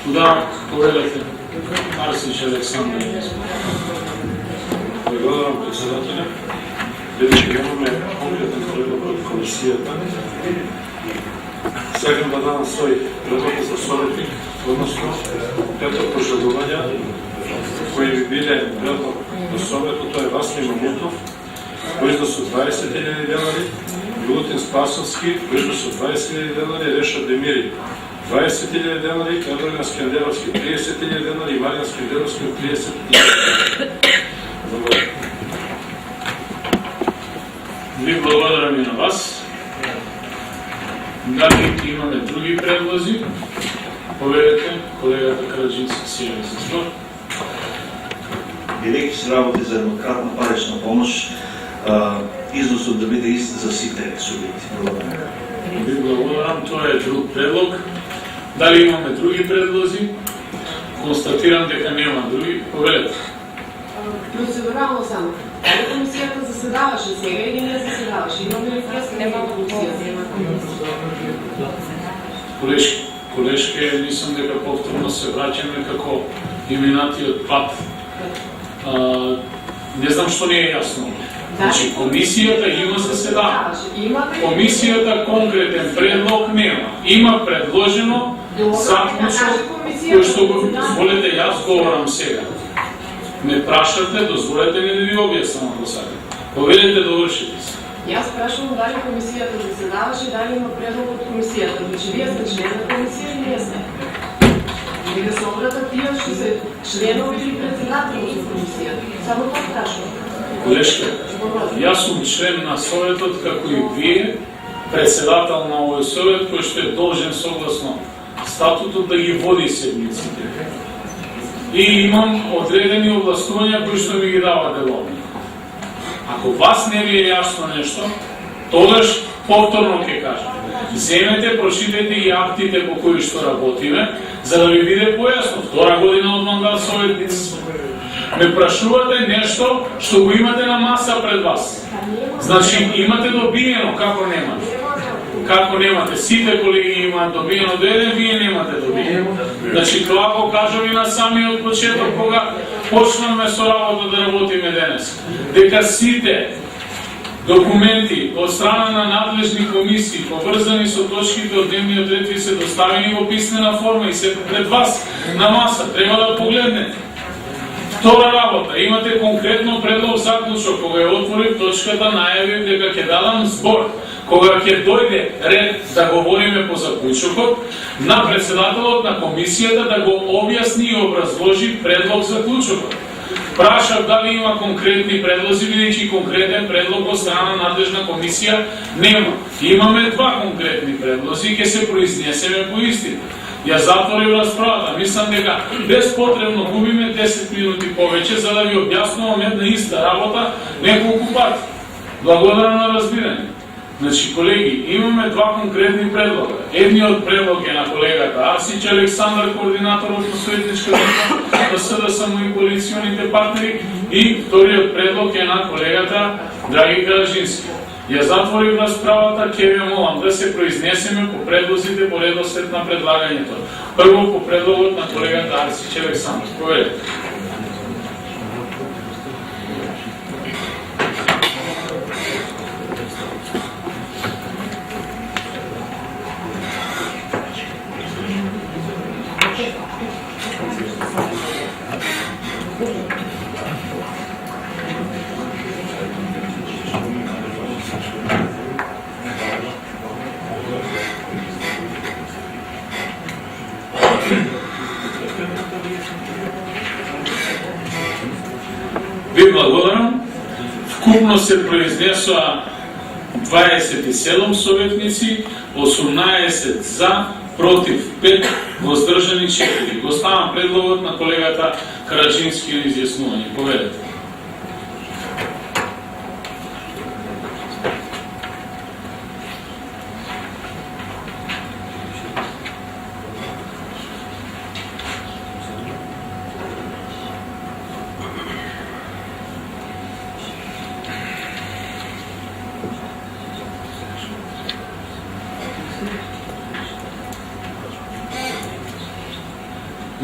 Да, повелете. Арсич Александр. Благодарам председателя. Бидејќи имаме конкретен предлог од комисијата, сакам да дадам свој предлог за советник, односно 5 пожелувања кои би биле предлог на советот, тоа е Васил Мамутов, по износ од 20.000 денари, Милутин Спасовски, по износ од 20.000 денари, Реша Демири 20.000 денари, Кадрина Скендеровски 30.000 денари и Маријан Скендеровски 30.000 денари. Ви благодарам и на вас. Дали имаме други предлози? Повелете, колегата Караджински си е за збор. Бидејќи се работи за еднократна парична помош, износот да биде ист за сите субјекти. Благодарам. Ви благодарам, тоа е друг предлог. Дали имаме други предлози? Констатирам дека нема други. Повелете. Процедурално само. Дали комисијата заседаваше сега или не заседаваше? Имаме ли връзка? Нема комисија. Колешке, мислам дека повторно се враќаме како иминатиот пат. Не знам што не е јасно. Значи, комисијата има заседава. Комисијата конкретен предлог нема. Има предложено заклучок кој што го дозволете, јас говорам сега. Ме прашате, дозволете ми да ви објаснам ако сакате. Повелете да довршите се. Јас прашувам дали комисијата заседаваше, дали има предлог од комисијата. Значи, вие сте член на комисија или не сте? Или да се обратат тие што се членови или председател на комисијата. Само тоа прашувам. Колешке, јас сум член на Советот, како и вие, председател на овој Совет, кој што е должен согласно статутот да ги води седмиците. И имам одредени областувања кои што ми ги дава деловник. Ако вас не ви е јасно нешто, тогаш повторно ќе кажам. Земете, прочитете ги актите по кои што работиме, за да ви биде појасно. 2 година од мандат советници. Ме прашувате нешто што го имате на маса пред вас. Значи, имате добиено, како немате? Како немате? Сите колеги имаат добиено до еден, вие немате добиено. Значи, тоа го кажам и на самиот почеток, кога почнаме со работа да работиме денес. Дека сите документи од страна на надлежни комисии, поврзани со точките од дневниот ред, ви се доставени во писмена форма и се пред вас на маса. Треба да погледнете. Втора работа, имате конкретно предлог заклучок, кога ја отворив точката, најавив дека ќе дадам збор, кога ќе дојде ред да говориме по заклучокот, на председателот на комисијата да го објасни и образложи предлог заклучокот. Прашав дали има конкретни предлози, бидејќи конкретен предлог од страна на надлежна комисија нема. Имаме 2 конкретни предлози и ќе се произнесеме по истите. Ја затворив расправата. Мислам дека безпотребно губиме 10 минути повеќе за да ви објаснувам една иста работа неколку пати. Благодарам на разбирање. Значи, колеги, имаме 2 конкретни предлога. Едниот предлог е на колегата Арсич Александр, координаторот на советничка група на СДСМ и коалиционите партнери, и вториот предлог е на колегата Драги Караджински. Ја затворив расправата, ќе ви молам да се произнесеме по предлозите по редослед на предлагањето. Прво по предлогот на колегата Арсич Александр. Повелете. Ви благодарам. Вкупно се произнесоа 27 советници, 18 за, против 5, воздржани 4. Го ставам предлогот на колегата Караджински или изјаснување. Поведете.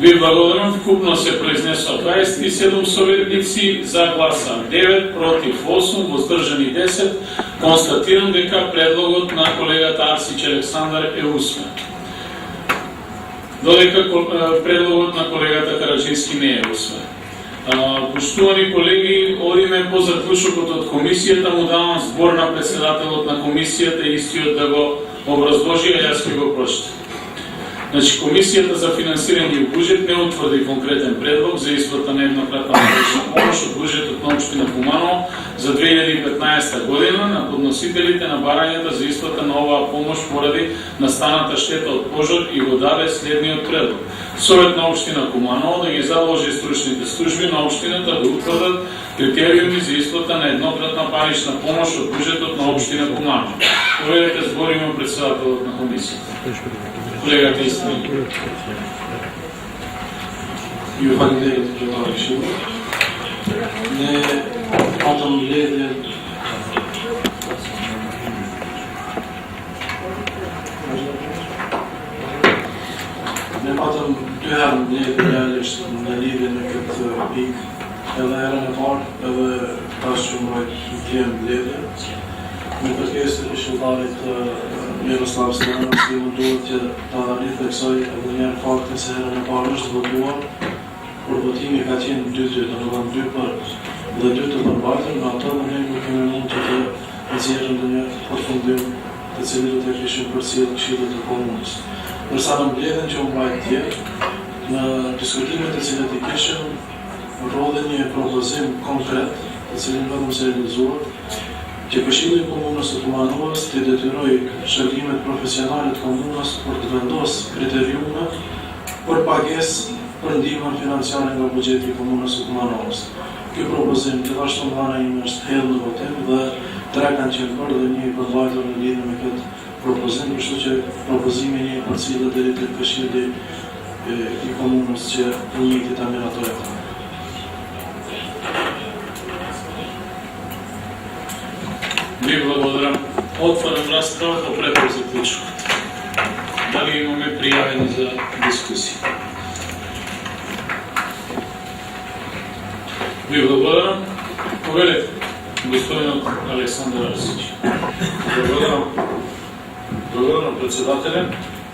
Ви благодарам, вкупно се произнесоа 27 советници, за гласа 9, против 8, воздржани 10. Констатирам дека предлогот на колегата Арсич Александар е усвоен. Додека предлогот на колегата Караджински не е усвоен. Поштувани колеги, одиме по заклучокот од комисијата, му давам збор на председателот на комисијата и истиот да го образложи, а јас ќе го прочитам. Значи, Комисијата за финансирање и буџет не утврди конкретен предлог за исплата на еднократна парична помош од буџетот на општина Куманово за 2015 година на подносителите на барањата за исплата на оваа помош поради настаната штета од пожар и го даде следниот предлог. Совет на општина Куманово да ги заложи стручните служби на општината да утврдат критериуми за исплата на еднократна парична помош од буџетот на општина Куманово. Поведете збор има председателот на комисијата. Колегата Истин. Johan Ledet Gymnasium. Ne Adam Ledet Ne Adam Duhan Ledet realisht në lidhje me këtë pikë, edhe herën e parë, edhe pas që mbrojt vjen Ledet. Me kërkesë të këshilltarit Miroslav Stojanovski, më duhet që ta rifleksoj edhe njerë faktin se herën e parë është votuar, por votimi ka qenë 2-2, domethënë 2 për dhe 2 të përbajtur, në ato dhe ne nuk kemi mund të nxjerrëm ndonjë përfundim të cilin do të kishim përcjellë Këshillit të Komunës. Ndërsa në mbledhjen që u mbajt tjetër, në diskutimet të cilat i kishim, rodhe një propozim konkret, të cilin vetëm se realizuar, që Këshilli i Komunës së Kumanovës të detyroj shërbimet profesionale të komunës për të vendosë kriteriume për pagesë për ndihmën financiare nga buxheti i Komunës së Kumanovës. Ky propozim gjithashtu dhëna ime është hedhur në votim dhe 3 kanë qenë për dhe 1 i përvajtur në lidhje me këtë propozim, kështu që propozimi një i përcjellet deri tek Këshilli i Komunës që u njëjti ta miratojë. Ви благодарам. Отварям расправа по предлог заклучок. Дали имаме пријавени за дискусија? Ви благодарам. Повелете, господинот Александар Арсич. Благодарам. Благодарам председателя.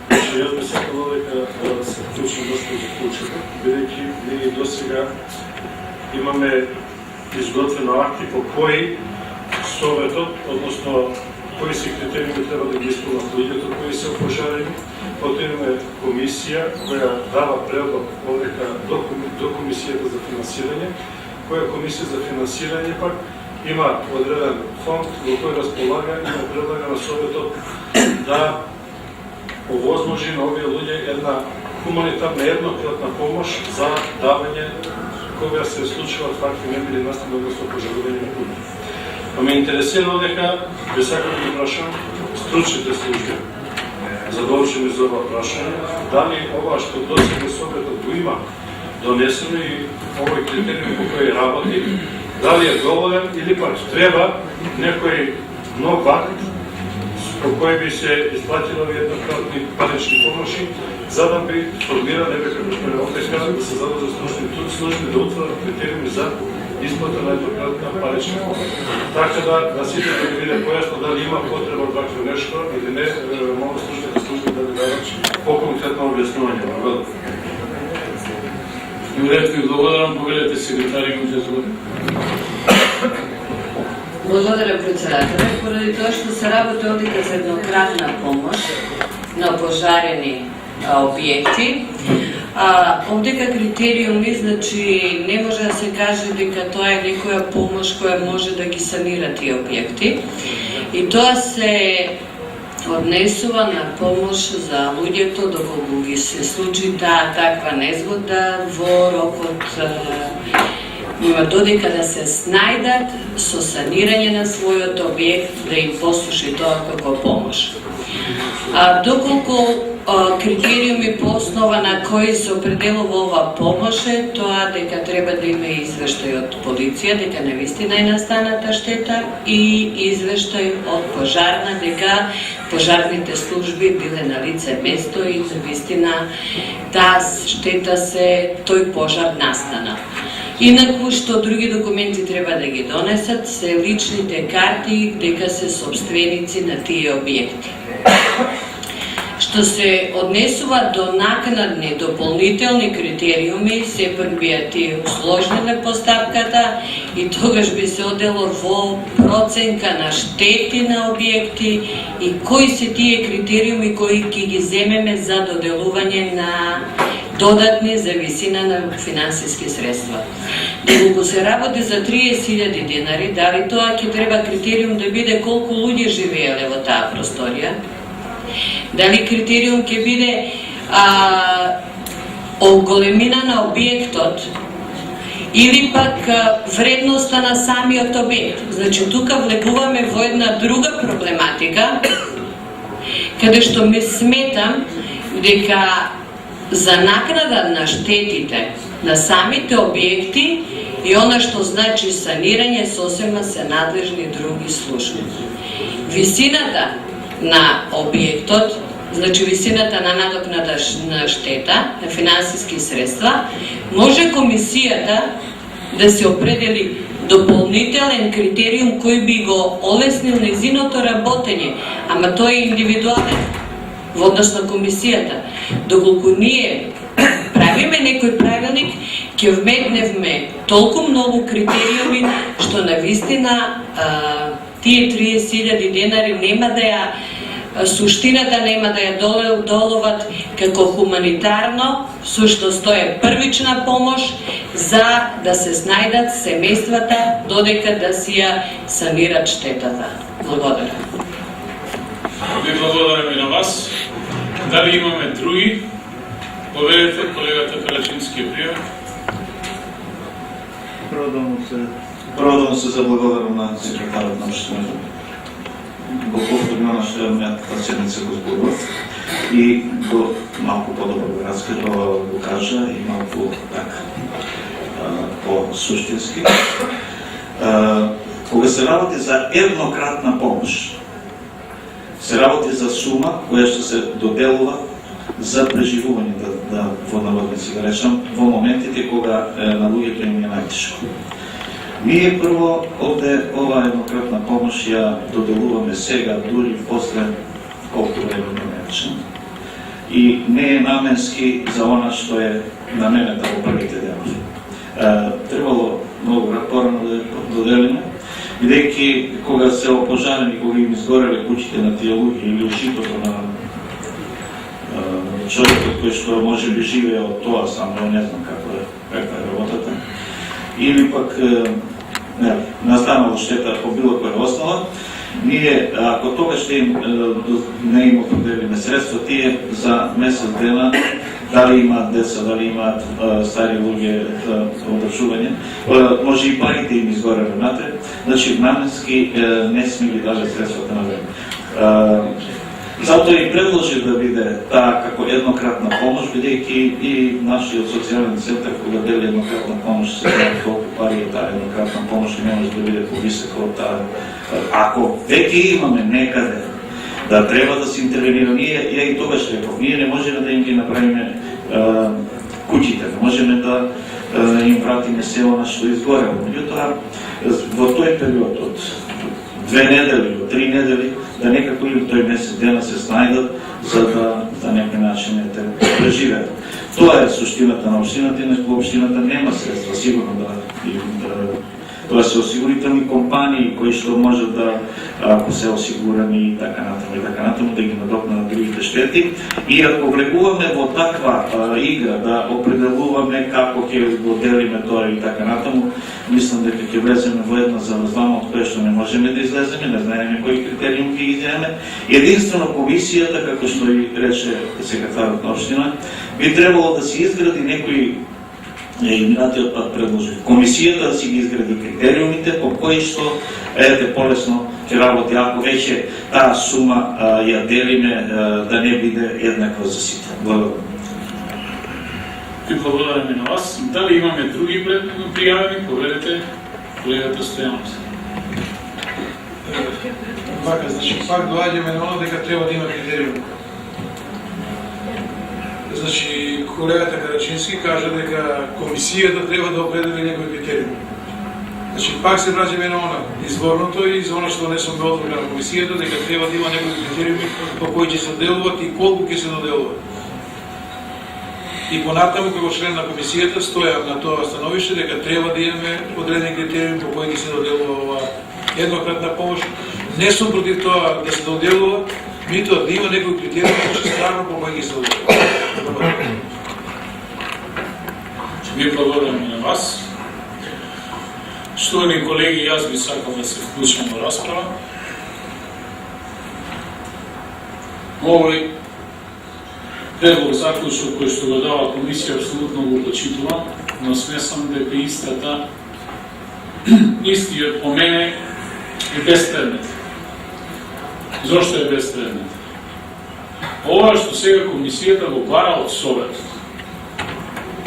Јас би сакал дека да се вклучам доста за заклучокот, бидејќи ние досега имаме изготвено акти по кои Советот, односно кои се критериуми треба да ги исполнат луѓето кои се опожарени, потоа имаме комисија која дава предлог овдека до комисијата за финансирање, која комисија за финансирање пак има одреден фонд во кој располага и предлага на Советот да овозможи на овие луѓе една хуманитарна еднократна помош за давање кога се случуваат факти немили настани, односно пожарување на луѓе. Ме интересира дека би сакал да ги прашам стручните служби, задолжени за ова прашање, дали ова што досега Советот го има донесено и овој критериум по кој работи, дали е доволен или пак треба некој нов акт по кој би се исплатило еднократни парични помоши, за да би формиран како што е овдека да се задолжи стручните служби да утврдат критериуми за исплата на еднократна парична помош. Така да сите да биде појасно дали има потреба од вакво нешто или не, могат стручните служби да ви дадат по-конкретно објаснување. Ви благодарам, повелете секретари, имате збор. Благодарам председателя. Поради тоа што се работи овдека за еднократна помош на пожарени објекти, овдека критериуми, значи не може да се каже дека тоа е некоја помош која може да ги санира тие објекти. И тоа се однесува на помош за луѓето доколку ги се случи таа таква незгода во рокот додека да се снајдат со санирање на својот објект, да им послужи тоа како помош. Доколку критериуми по основа на кои се определува ова помош е тоа дека треба да има извештај од полиција дека навистина е настаната штета и извештај од пожарна дека пожарните служби биле на лице место и навистина таа штета тој пожар настана. Инаку што други документи треба да ги донесат се личните карти дека се собственици на тие објекти. Што се однесува до накнадни дополнителни критериуми, сепак би тие усложниле постапката и тогаш би се одело во проценка на штети на објекти и кои се тие критериуми кои ќе ги земеме за доделување на додатни за висина на финансиски средства. Доколку се работи за 30.000 денари, дали тоа ќе треба критериум да биде колку луѓе живееле во таа просторија? Дали критериум ќе биде големина на објектот или пак вредноста на самиот објект? Значи, тука влегуваме во една друга проблематика, каде што ме сметам дека за накнада на штетите на самите објекти и она што значи санирање сосема се надлежни други служби. Висината на објектот, значи висината на надокнада на штета, на финансиски средства, може комисијата да се определи дополнителен критериум кој би го олеснил нејзиното работење, ама тој е индивидуален во однос на комисијата. Доколку ние правиме некој правилник, ќе вметневме толку многу критериуми што навистина тие 30.000 денари нема да ја суштината нема да ја доловат како хуманитарно, сушност тоа е првична помош за да се снајдат семејствата додека да си ја санират штетата. Благодарам. Ви благодарам и на вас. Дали имаме други? Поведете колегата Карачински пријав. Прво да му се заблагодарам на секретарот на Општината. Го повторно на што ја седница го зборува и го малку подобро го раскажа, го кажа и малку така по-суштински. Кога се работи за еднократна помош, се работи за сума која што се доделува за преживување во наводници, да речам, во моментите кога на луѓето им е најтешко. Ние прво овде ова еднократна помош ја доделуваме сега, дури после колку време не речем. И не е наменски за она што е наменета во првите денови. Требало многу порано да ја доделиме, бидејќи кога се опожарени, кога им изгореле куќите на тие луѓе или житото на човекот кој што може би живее од тоа, само не знам каква е работата, или пак настанала штета по било која основа, ние, ако тогаш не им определиме средства, тие за месец дена, дали имаат деца, дали имаат стари луѓе одржување, може и парите им изгореле натре, значи наменски не сме ги дали средствата на време. Затоа и предложи да биде таа како еднократна помош, бидејќи и нашиот социјален центар кога дели еднократна помош се знае колку пари е таа еднократна помош и не може да биде повисока од таа. Ако веќе имаме некаде да треба да се интервенира, ние ја и тогаш реков, ние не можеме да им ги направиме куќите, не можеме да им вратиме се она што изгорело. Меѓутоа, во тој период од 2 недели, од 3 недели, да некако или тој месец дена се снајдат за да некој начин те преживеат. Тоа е суштината на општината, инаку општината нема средства сигурно да тоа се осигурителни компании кои што може да, ако се осигурани и така натаму, да ги надокнадат другите штети. И ако влегуваме во таква игра, да определуваме како ќе го делиме тоа и така натаму, мислам дека ќе влеземе во една заврзлама од која што не можеме да излеземе, не знаеме кои критериум ќе изделиме. Единствено комисијата, како што и рече секретарот на општина, би требало да се изгради некои минатиот пат предложи. Комисијата да си ги изгради критериумите по кои што полесно ќе работи, ако веќе таа сума ја делиме, да не биде еднаква за сите. Благодарам. Ви благодараме на вас. Дали имаме други пријавени? Поведете колегата Стојанов. Вака, значи, пак доаѓаме на оно дека треба да има критериум. Значи, колегата Карачински кажа дека комисијата треба да определи некој критериум. Значи, пак се враќаме на она изборното и за оно што не сум го одговора на комисијата, дека треба да има некои критериуми по кои ќе се доделуват и колку ќе се доделуват. И понатаму, како член на комисијата, стојам на тоа становиште дека треба да имаме одреден критериум по кој ќе се доделува оваа еднократна помош. Не сум против тоа да се доделува, митоа да има некој критериум честарно по кој ќе се доделува. Ви благодарам на вас. Штовани колеги, јас би сакал да се вклучам во расправа. Овој предлог заклучок кој што го дава комисија апсолутно го почитувам, но смесам дека истиот по мене е беспредмет. Зошто е беспредмет? Ова што сега комисијата го бара од Советот,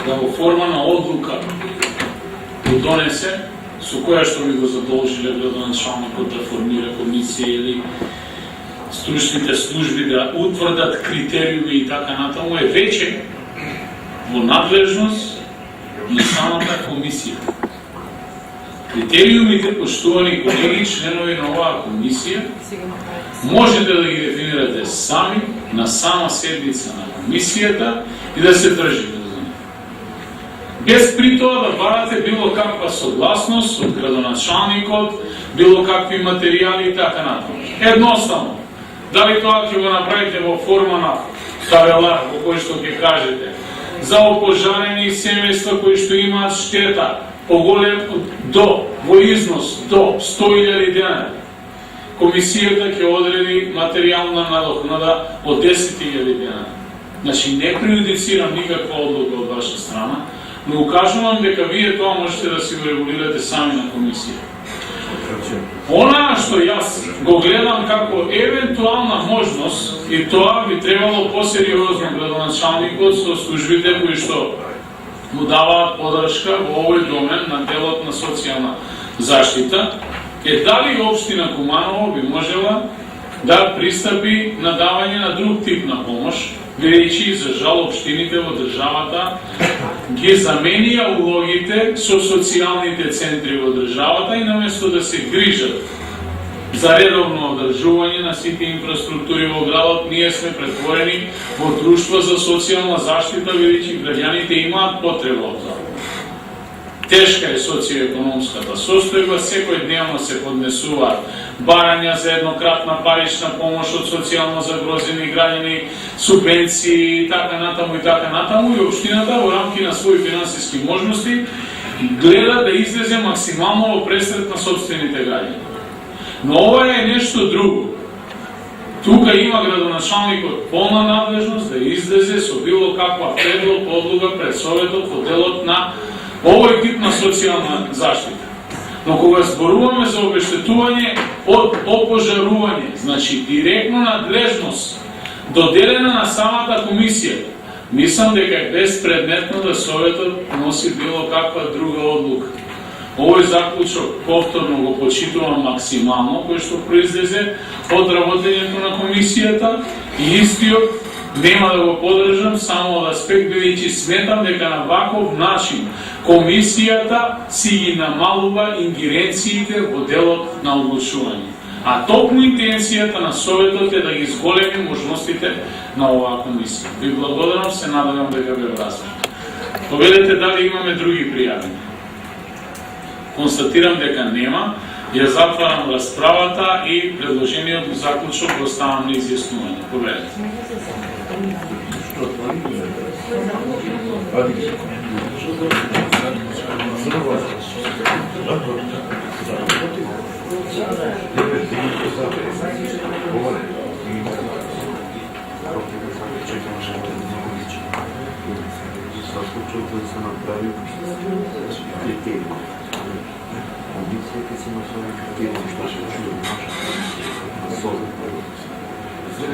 да во форма на одлука го донесе, со која што ми го задолжиле градоначалникот да формира комисија или стручните служби да утврдат критериуми и така натаму, е веќе во надлежност на самата комисија. Критериумите, поштувани колеги, членови на оваа комисија, можете да ги дефинирате сами на сама седница на комисијата и да се држите за неја. Без при тоа да барате било каква согласност од градоначалникот, било какви материјали и така натаму. Едноставно, дали тоа ќе го направите во форма на табела, во кој што ќе кажете за опожарени семејства кои што имаат штета поголем во износ до 100.000 денари. Комисијата ќе одреди материјална надокнада од 10.000 денари. Значи, не преюдицирам никаква одлука од ваша страна, но укажувам дека вие тоа можете да си го регулирате сами на комисија. Она што јас го гледам како евентуална можност, и тоа би требало посериозно градоначалникот со службите кои што му даваат подршка во овој домен на делот на социјална заштита, е дали општина Куманово би можела да пристапи на давање на друг тип на помош, бидејќи за жал општините во државата ги заменија улогите со социјалните центри во државата и наместо да се грижат за редовно одржување на сите инфраструктури во градот, ние сме претворени во друштво за социјална заштита, бидејќи граѓаните имаат потреба од тоа. Тешка е социјоекономската состојба, секој дневно се поднесуваат барања за еднократна парична помош од социјално загрозени граѓани, субвенции и така натаму, и општината во рамки на своји финансиски можности гледа да излезе максимално во пресрет на собствените граѓани. Но ова е нешто друго. Тука има градоначалникот полна надлежност да излезе со било каква предлог, одлука пред Советот во делот на овој тип на социјална заштита. Но кога зборуваме за обештетување од опожарување, значи директно надлежност доделена на самата комисија, мислам дека е безпредметно да Советот носи било каква друга одлука. Овој заклучок повторно го почитувам максимално, кој што произлезе од работењето на комисијата, и истиот нема да го подржам само од аспект, бидејќи сметам дека на ваков начин комисијата си ги намалува ингеренциите во делот на одлучување. А токму интенцијата на Советот е да ги зголеми можностите на оваа комисија. Ви благодарам, се надевам дека ве вразумам. Поведете дали имаме други пријавени. Констатирам дека нема, ја затварам расправата и предложениот заклучок го ставам на изјаснување. Повелете.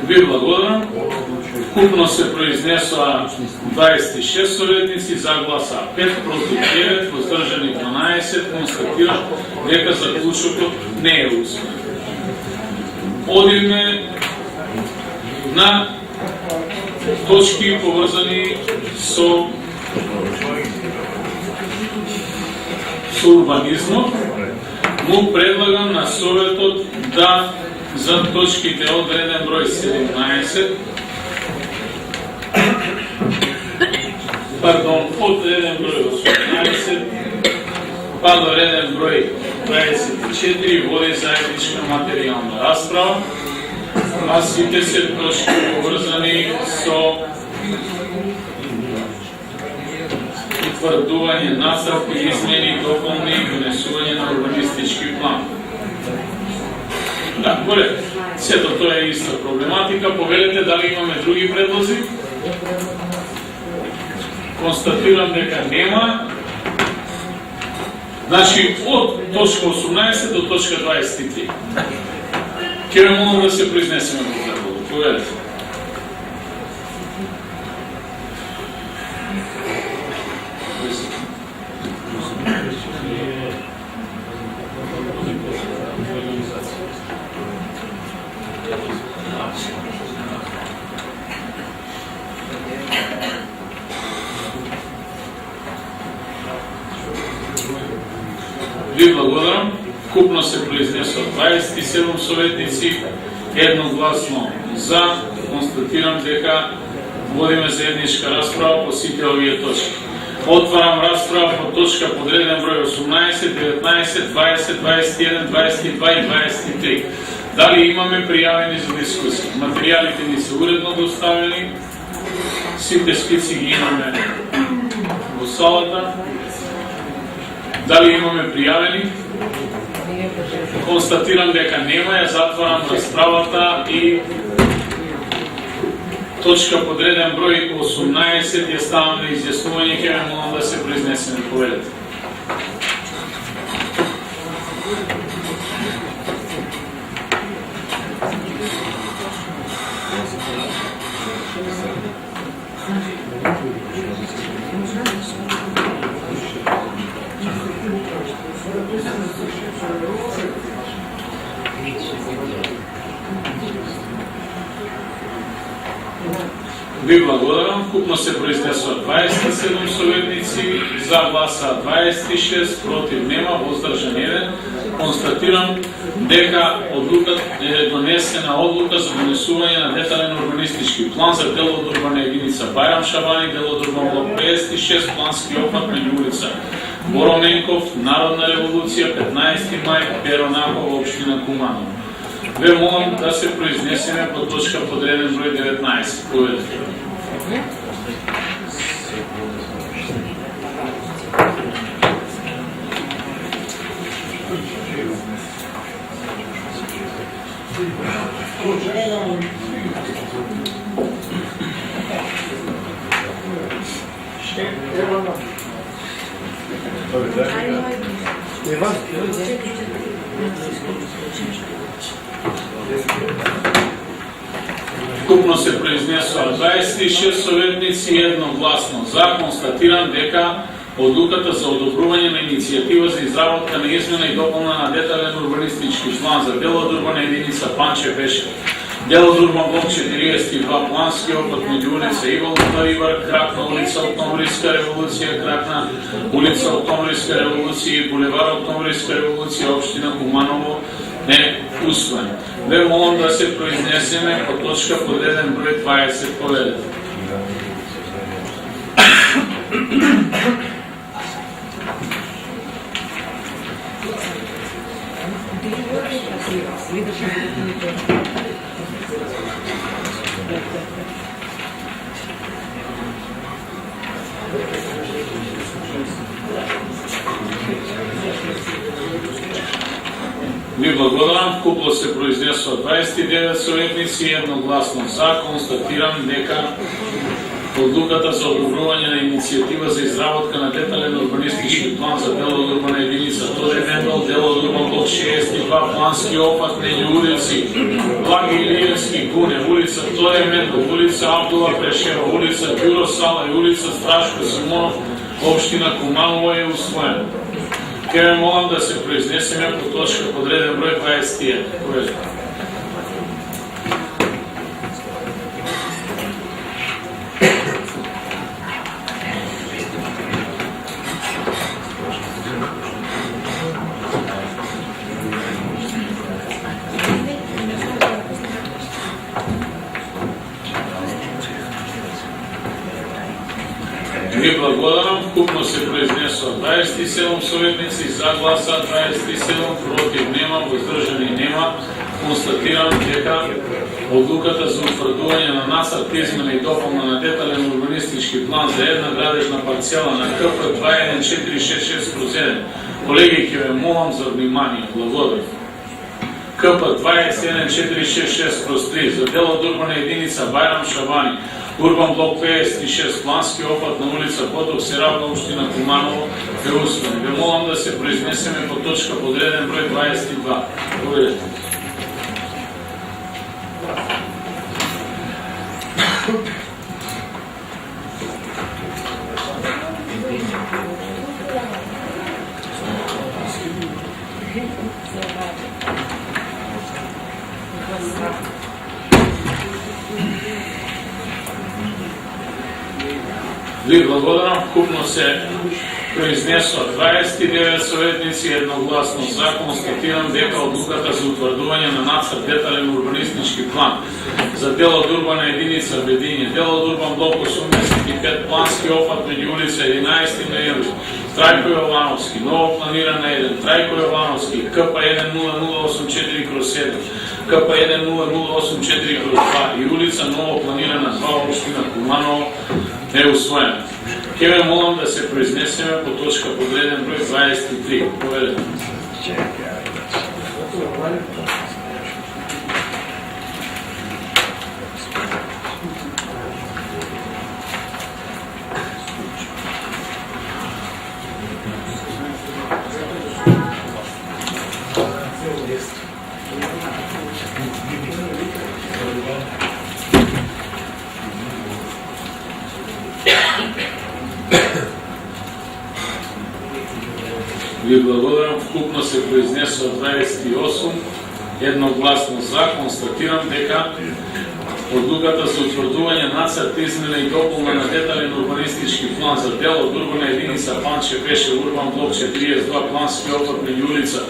Ви благодарам. Купно се произнесоа 26 советници, за гласа 5, против 9, воздржани 12, констатира дека заклучокот не е усвоен. Одиме на точки поврзани со урбанизмот. Му предлагам на Советот да за точките од реден број 17, од реден број 18 па до реден број 24 води заедничка материјална расправа, а сите се точки поврзани со утврдување наставки, измени, дополни и донесување на урбанистички план. Да, горе, сето тоа е иста проблематика. Повелете дали имаме други предлози? Констатирам дека нема. Значи, од точка 18 до точка 23. Ке ве молам да се произнесеме по предлогот. Повелете. Ви благодарам. Купно се произнесоа 27 советници, едногласно за. Констатирам дека водиме заедничка расправа по сите овие точки. Отварам расправа по точка подреден број 18, 19, 20, 21, 22 и 23. Дали имаме пријавени за дискусија? Материјалите ни се уредно доставени, сите спици ги имаме во салата. Дали имаме пријавени? Констатирам дека нема, ја затварам расправата и точка подреден број 18 ја ставам на изјаснување, ќе ме молам да се произнесеме. Повелете. Ви благодарам. Купно се произнесоа 27 советници, за гласа 26, против нема, воздржан 1. Констатирам дека е донесена одлука за донесување на детален урбанистички план за дел од урбана единица Бајрам Шабани, дел од урбан блок 56, плански опфат меѓу улица Бороменков, Народна револуција, 15 мај, Перонакова, општина Куманово. Ве молам да се произнесеме по точка подреден број 19. Повелете. Купно се произнесоа 26 советници, едногласно за. Констатирам дека одлуката за одобрување на иницијатива за изработка на измена и дополна на детален урбанистички план за дел од урбана единица Панче Пешев, дел од урбан блок 42, плански опфат меѓу улица Ивал Ривар, крак на улица Октомвриска револуција, крак на улица Октомвриска револуција и булевар Октомвриска револуција, општина Куманово, не усвоен. Ве молам да се произнесеме по точка подреден број 20. Повелете. Ви благодарам. Вкупно се произнесува 29 советници и едногласно за. Констатирам дека одлуката за одобрување на иницијатива за изработка на детален урбанистички план за дело од урбана единица Торе Мендел, дело од урбан блок 62, плански опат меѓу улици Благи Илиевски, Гуне, улица Торе Мендел, улица Абдула Прешева, улица Бюро Сала и улица Страшко Симонов, општина Куманово е усвоен. Ке ве молам да се произнесеме по точка подреден број 21. Ви благодарам. Вкупно се произнесува 27 советници, за гласа 27, против нема, воздржани нема. Констатирам дека одлуката за утврдување на нацрт измена и дополна на детален урбанистички план за една градежна парцела на КП 21466/1. Колеги, ќе ве молам за внимание. Благодарам. КП 21466/3 за дел од урбана единица Бајрам Шабани, урбан блок 56, плански опат на улица Поток Серавна, општина Куманово е усвоен. Ве молам да се произнесеме по точка подреден број 22. Благодарете. Ви благодарам. Вкупно се произнесува 29 советници едногласно за. Констатирам дека одлуката за утврдување на нацрт детален урбанистички план за дел од урбана единица Бедиње, дел од урбан блок 85, плански опат меѓу улица 11 ноември, Трајко Јовановски, ново планирана 1, Трајко Јовановски, КП 10084/7, КП 10084/2 и улица ново планирана 2, општина Куманово е усвоена. Ке ве молам да се произнесеме по точка подреден број 23. Поведете. Ви благодарам. Вкупно се произнесува 28 едногласно за. Констатирам дека одлуката за утврдување нацрт измена и дополна на детален урбанистички план за дел од урбана единица Панче Пеше, урбан блок 42, плански опат меѓу улица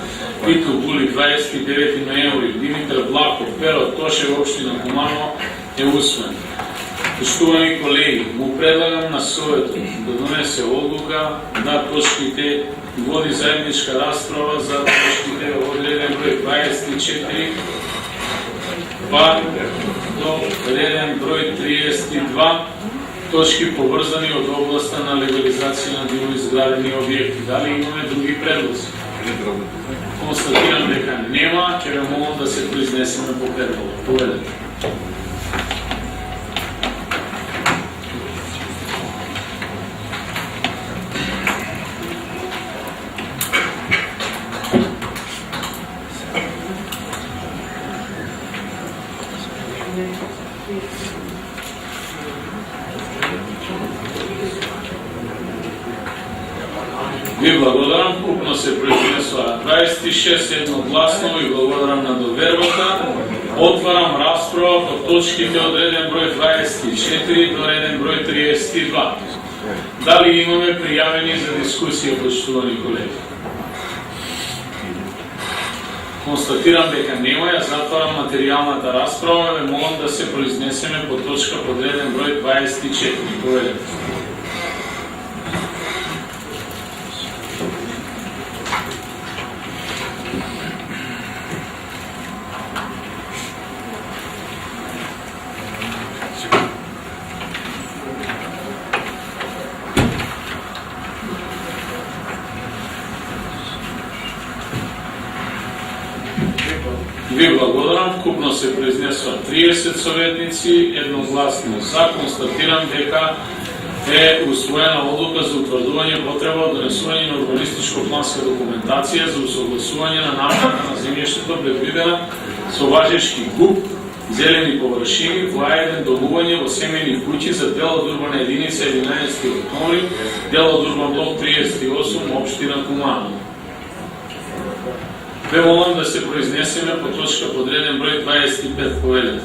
Виту Були, 29 ноември, Димитар Влахов, Перот Тошев, општина Куманово е усвоен. Поштувани колеги, му предлагам на Советот да донесе одлука на точките води заедничка расправа за точките одреден број 24 па до реден број 32, точки поврзани од областта на легализација на дивоизградени објекти. Дали имаме други предлози? Констатирам дека нема, ќе ве молам да се произнесеме по предлогот. Поведете. Ви благодарам. Вкупно се произнесува 26 едногласно и благодарам на довербата. Отварам расправа по точките од реден број 24 до реден број 32. Дали имаме пријавени за дискусија, почитувани колеги? Констатирам дека нема, ја затварам материјалната расправа, ве молам да се произнесеме по точка под реден број 24. Поведете. Ви благодарам. Вкупно се произнесува 30 советници, едногласно за. Констатирам дека е усвоена одлука за утврдување потреба од донесување на урбанистичко-планска документација за усогласување на намерата на земјиштето предвидена со важешки ГУП, зелени површини, во А1 долување во семејни куќи за дел од урбана единица 11 октомври, дел од урбан блок 38, општина Куманово. Ве молам да се произнесеме по точка подреден број 25 повелете.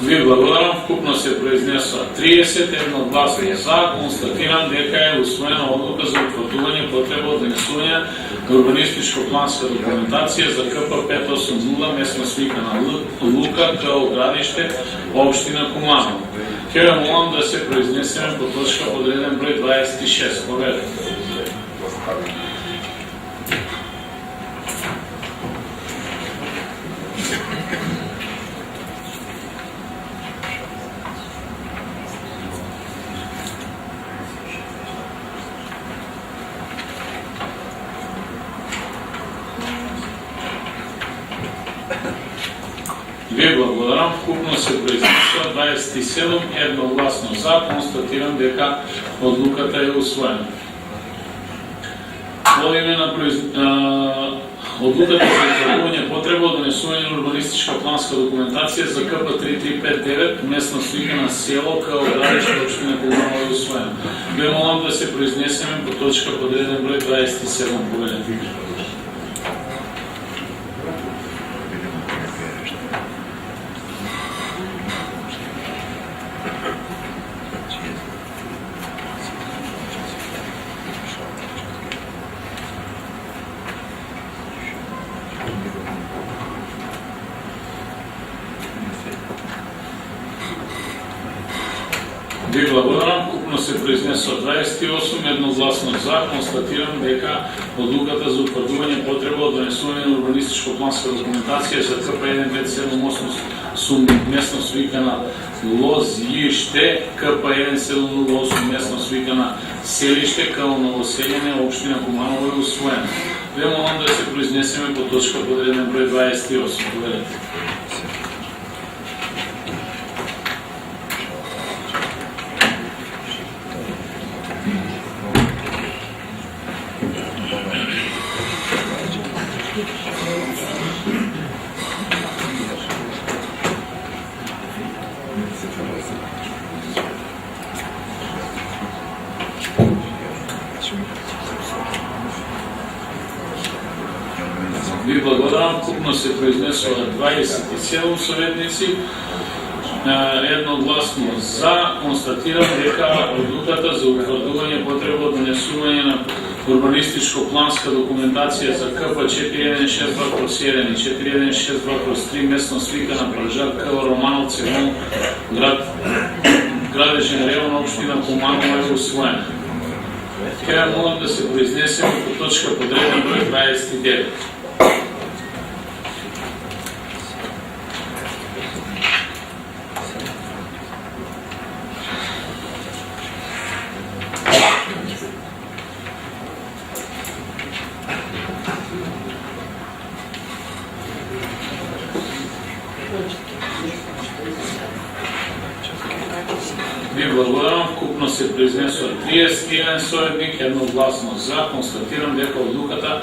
Ви благодарам. Вкупно се произнесува 30, едногласно за. Констатирам дека е усвоена одлука за утврдување потреба од донесување на урбанистичко-планска документација за КП 580, местно свикана Лука, КО Градиште, општина Куманово. Ќе ве молам да се произнесеме по точка подреден број 26. Повелете. Ви благодарам. Вкупно се произнесува 27, едногласно за. Констатирам дека одлуката е усвоена. Во име на одлуката за утврдување потреба од донесување на урбанистичка-планска документација за КП 3359, местно свикана село КО Градиште, општина Куманово е усвоена. Ве молам да се произнесеме по точка подреден број 27. Повелете. Ви благодарам. Вкупно се произнесува 28, едногласно за. Констатирам дека одлуката за утврдување потреба од донесување на урбанистичко-планска документација за КП 1578 местно свикана Лозјиште, КП 1708 местно свикана Селиште, КО Новоселјене, општина Куманово е усвоена. Ве молам да се произнесеме по точка подреден број 28. Повелете. Ви благодарам. Вкупно се произнесува 27 советници, едногласно за. Констатирам дека одлуката за утврдување потреба од донесување на урбанистичко-планска документација за КП 4162/1 и 4162/3 местно свикана Пржак, КО Романовци, градежен район, општина Куманово е усвоена. Ќе молам да се произнесеме по точка подреден број 29. Ви благодарам. Вкупно се произнесува 31 советник, едногласно за. Констатирам дека одлуката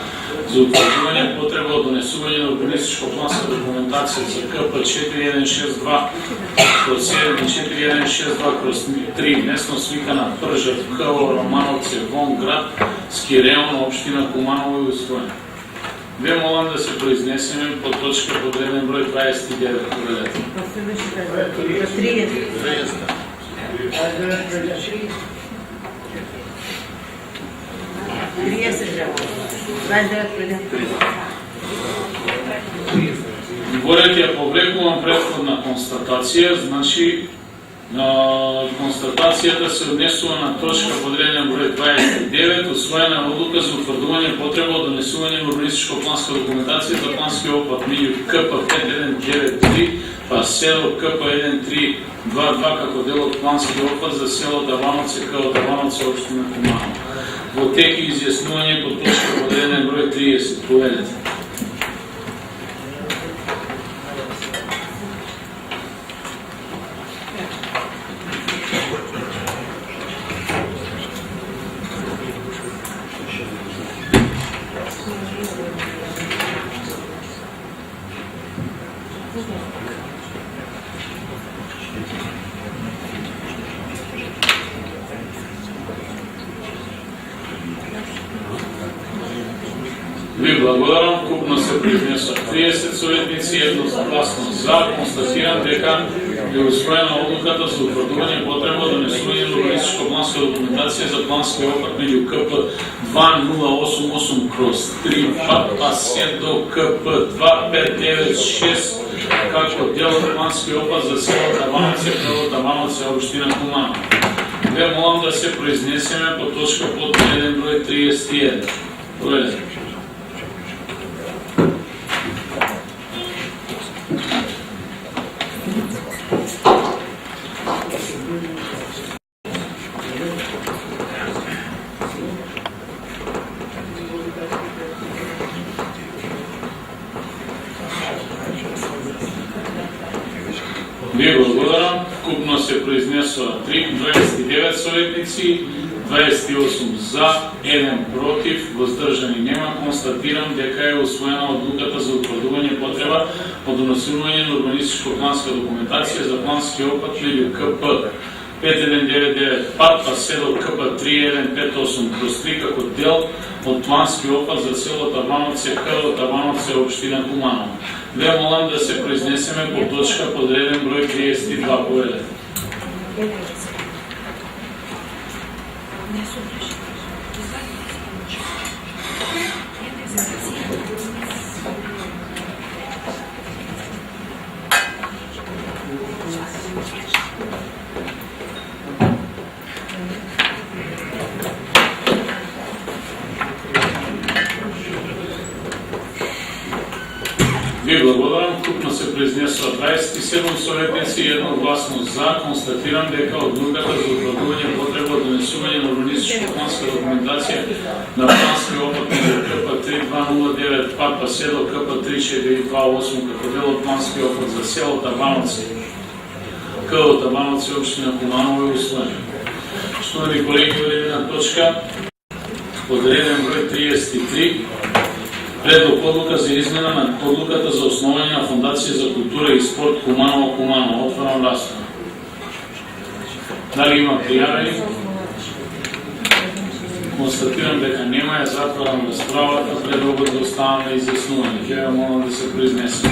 за утврдување потреба од донесување на урбанистичко-планска документација за КП 4162/7 и 4162/3 местно свикана Пржак, КО Романовци, град Скиреон, општина Куманово е усвоена. Ве молам да се произнесеме по точка подреден број 29. Повелете. Горете ја повлекувам претходна констатација, значи Констатацијата се однесува на точка подреден број 29, освоена одлука за утврдување потреба од донесување на урбанистичко-планска документација за плански опат меѓу КП 5193 па село КП 1322 како дел од плански опат за село Тавановци као Тавановци општина Куманово. Во тек и изјаснување по точка подреден број 30. Поведете. Ви благодарам. Купно се произнесоа 30 советници, едногласно за. Констатирам дека е усвоена одлуката за утврдување потреба од донесување на урбанистичко-планска документација за плански опат меѓу КП 2088/3 па се до КП 2596 како дел од плански опат за село Тавановци као Тавановци општина Куманово. Ве молам да се произнесеме по точка под еден број 31. Поведете. Ви благодарам. Купно се произнесоа 29 советници, 28 за, 1 против, воздржани нема. Констатирам дека е усвоена одлуката за утврдување потреба од донесување на урбанистичко-планска документација за плански опат меѓу КП 5199 ПАТ па село КП 3158/3 како дел од плански опат за село Тавановци као Тавановци општина Куманово. Ве молам да се произнесеме по точка подреден број 32. Поведете. Ви благодарам. Купно се произнесоа 27 советници и едногласно за. Констатирам дека одлуката за утврдување потреба од донесување на урбанистичко-планска документација на плански опат меѓу КП 3209 ПАТ па село КП 3428 како дел од плански опат за село Тавановци као Тавановци општина Куманово е усвоена. Штовани колеги, одредена точка подреден број 33. Предлог одлука за измена на одлуката за основање на Фондација за култура и спорт Куманово. Отварам расправа. Дали има пријавени? Констатирам дека нема, ја затварам расправата. Предлогот за оставане на изјаснување. Ќе ја молам да се произнесе.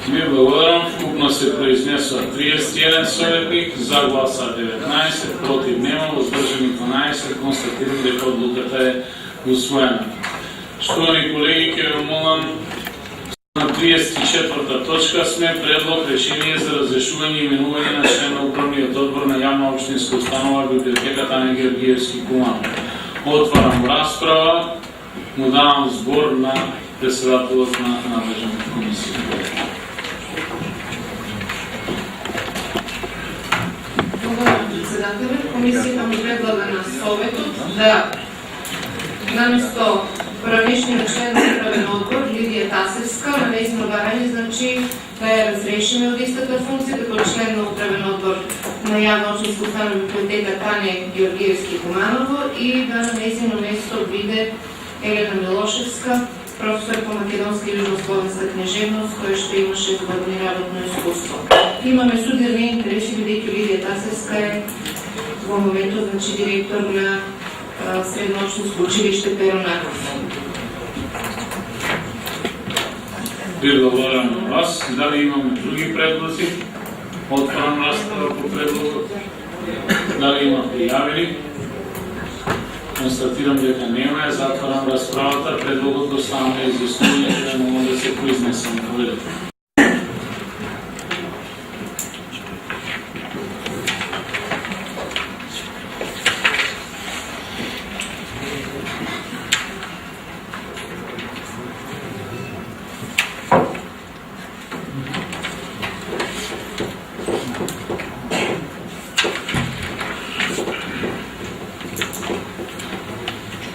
Ви благодарам. Купно се произнесоа 31 советник, за гласа 19, против нема, воздржани 12. Констатирам дека одлуката е усвоена. Штовани колеги, ќе ве молам на 34-та точка сме предлог решение за разрешување и именување на член на управниот одбор на јавна општинска установа библиотеката Ане Георгиевски Куманово. Отварам расправа. Му давам збор на председателот на надлежната комисија. Председателят, комисията му предлага на Советот да наместо правничниот член за управен одбор Лидија Тасевска на нејзино барање, значи да ја разрешиме од истата функција како член на управен одбор на јавна општинска установа библиотека Ане Георгиевски Куманово и да на нејзино место биде Елена Милошевска, професор по македонска и јужнословенска книжевност, која што има 6 години работно искуство. Имаме судирни интереси, бидејќи Лидија Тасевска е во моментот, значи, директор на Средно општинско училиште Перо Наков. Ви благодарам на вас. Дали имаме други предлози? Отварам расправа по предлогот. Дали има пријавени? Констатирам дека нема, затварам расправата, предлогот го ставам на изјаснување, да мога да се произнесам. Поведете.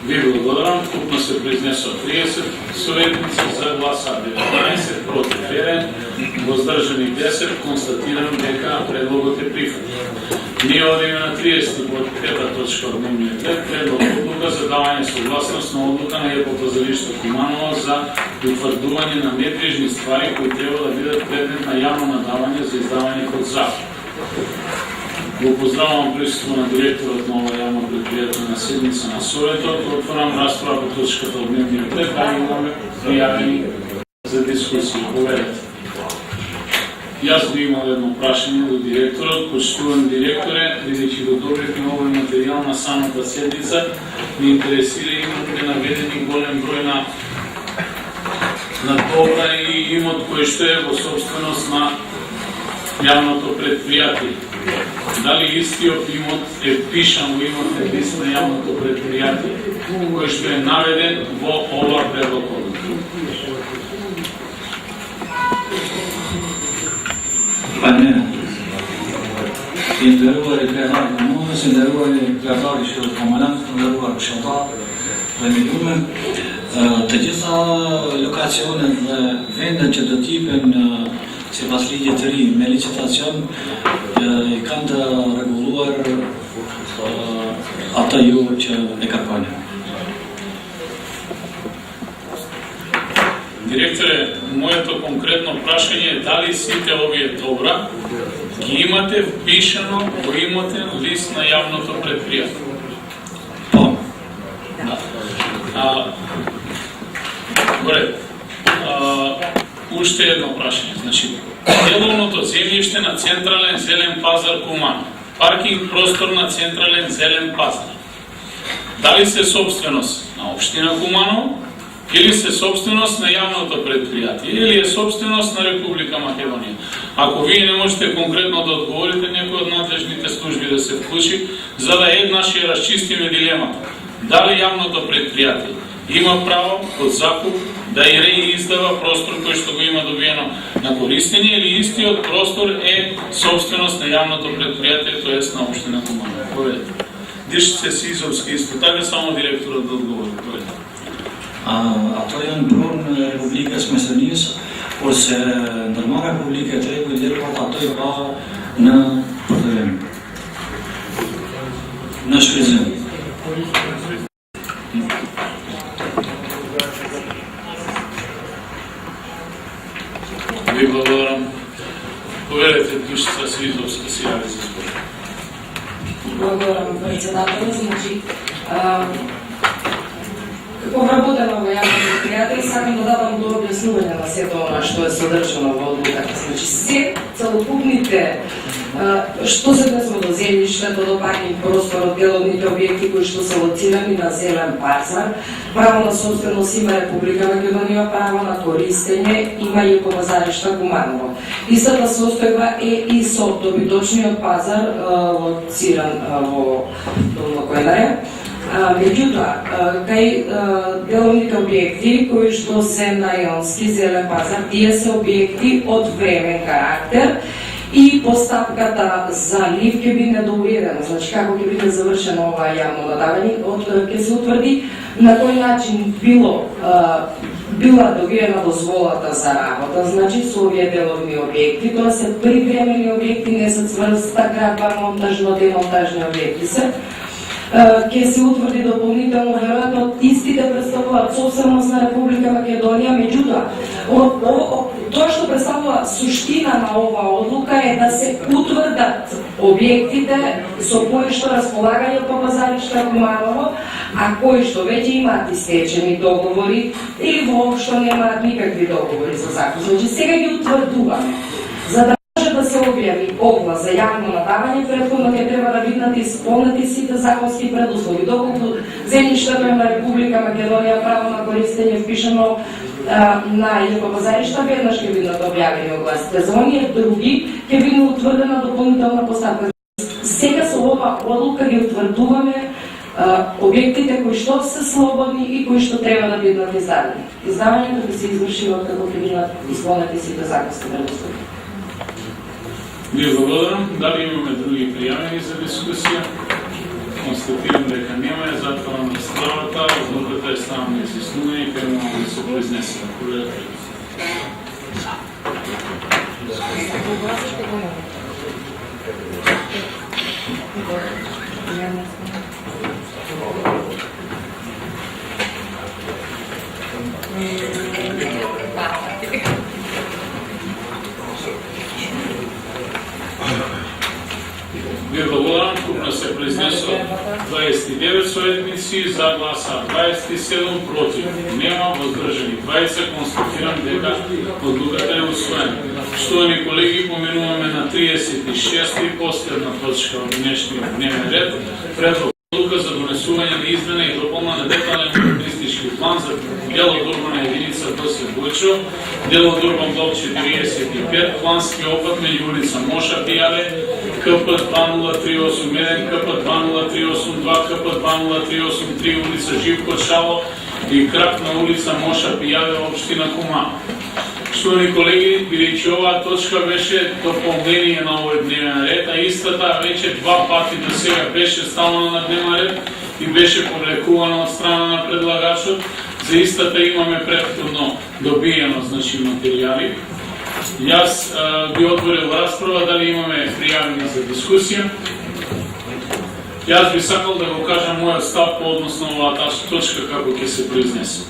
Ви благодарам. Вкупно се произнесоа 30 советници, за гласа 19, против 1, воздржани 10. Констатирам дека предлогот е прифатен. Ние одиме на 30 под 5 точка од дневниот ред, предлог одлука за давање согласност на одлука на епопазаришто Куманово за утврдување на недвижни ствари кои треба да бидат предмет на јавно надавање за издавање под закон. Го поздравувам присуство на директорот на ова јавно предпријатие на седница на Советот. Отварам расправа по точката од дневниот ред, да имаме пријавени за дискусија. Поведете. Јас би имал едно прашање до директорот. Почитуван директоре, бидејќи го добивме овој материјал на самата седница, ми интересира имате наведени голем број на добра и имот кој што е во собственост на јавното предпријатие. Дали истиот имот е пишан во имотен лист на јавното предпријатие, кој што е наведен во ова предлог одлука? Pa ne. Intervjuare kreatori comunes, intervjuare kreatori și comandanți, intervjuare șota, premiume. Të gjitha lokacionet dhe vendet që do t'ipen sipas ligjit të ri me licitacion i kanë të rregulluar ata ju që e kërkoni. Директоре, моето конкретно прашање е дали сите овие добра ги имате впишано во имотен лист на јавното предпријатие? Да. Горе, уште едно прашање. Значи, деловното земјиште на Централен зелен пазар Куманово, паркинг простор на Централен зелен пазар, дали се собственост на општина Куманово, или се собственост на јавното предпријатие, или е собственост на Република Македонија? Ако вие не можете конкретно да одговорите, некој од надлежните служби да се вклучи, за да еднаш ја расчистиме дилемата. Дали јавното предпријатие има право под закуп да и реиздава простор кој што го има добиено на користење, или истиот простор е собственост на јавното предпријатие, тоест на општина Куманово? Поведете. Диште се Сизовски исто така, само директорот да одговори. Поведете. Ato janë pronë në Republikës Maqedonisë, kurse ndërmarrja publike e tregut i Djelpat ato i pa në përdërim, në shfrytëzim. Ви благодарам. Поведете Душица Свизовска си јави за збор. Благодарам, председател. Значи, како вработено во јавно предпријатие, сакам да дадам до објаснување на сето она што е содржано во одлуката. Значи, се целокупните што се однесува до земјиштето, до паркинг просторот, деловните објекти кои што се лоцирани на зелен пазар, право на собственост има Република Македонија, право на користење има и пазаришта Куманово. Истата состојба е и со добиточниот пазар лоциран во Долно Којнаре. Меѓутоа, кај деловните објекти кои што се на Јонски зелен пазар, тие се објекти од времен карактер и постапката за нив ќе биде недоуредена. Значи, како ќе биде завршено ова јавно надавање, ќе се утврди на кој начин била добиена дозволата за работа, значи со овие деловни објекти, тоа се привремени објекти, не се цврста, градба, монтажно, демонтажни објекти се. Ќе се утврди дополнително, веројатно истите представуваат собственост на Република Македонија, меѓутоа, Тоа што представува суштина на оваа одлука е да се утврдат објектите со кои што располагање по Пазаришта Куманово, а кои што веќе имаат истечени договори или воопшто немаат никакви договори за закуп. Значи сега ги утврдуваме. За да може да се објави оглас за јавно надавање, претходно ќе треба да бидат исполнети сите законски предуслови. Доколку земјиштето е на Република Македонија, право на користење впишано на ИП Пазаришта, веднаш ќе бидат објавени огласите. За оние други ќе биде утврдена дополнителна поставка. Сега со ова одлука ги утврдуваме објектите кои што се слободни и кои што треба да бидат издадени. Издавањето ќе се изврши откако ќе бидат исполнети сите законски предуслови. Ви благодарам. Дали имаме други пријавени за дискусија? Констатирам дека нема, затварам расправата, одлуката е ставна изјаснувана и ќе можеме да се произнесеме. Ви благодарам, купно се произнесо 29 советници, за гласа 27, против нема, воздржани 20, констатирам дека одлуката е усвоена. Штовани колеги, поминуваме на 36-ти последна точка од днешниот дневен ред, предлог одлука за донесување на измена и дополна на детален урбанистички план за дел од урбана единица Досит Војчо, дел од урбан блок 45, плански опат меѓу улица Моша Пијаве, КП 20381, КП 20382, КП 20383, улица Живко Шало и крак на улица Моша Пијаве, општина Куманово. Штовани колеги, бидејќи оваа точка беше дополнение на овој дневен ред, а истата веќе два пати до сега беше ставена на дневен ред и беше повлекувана од страна на предлагачот, за истата имаме претходно добиено материјали. Јас би отворил расправа, дали имаме пријавени за дискусија. Јас би сакал да го кажам мојот став по однос на оваа точка како ќе се произнесе.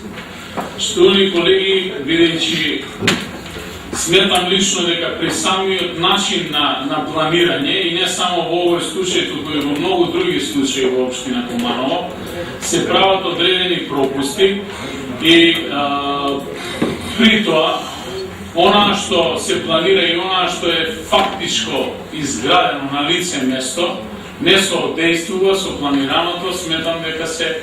Штовани колеги, бидејќи сметам лично дека при самиот начин на планирање и не само во овој случај, туку и во многу други случаи во општина Куманово, се прават одредени пропусти и при тоа она што се планира и она што е фактичко изградено на лице место не соодействува со планираното. Сметам дека се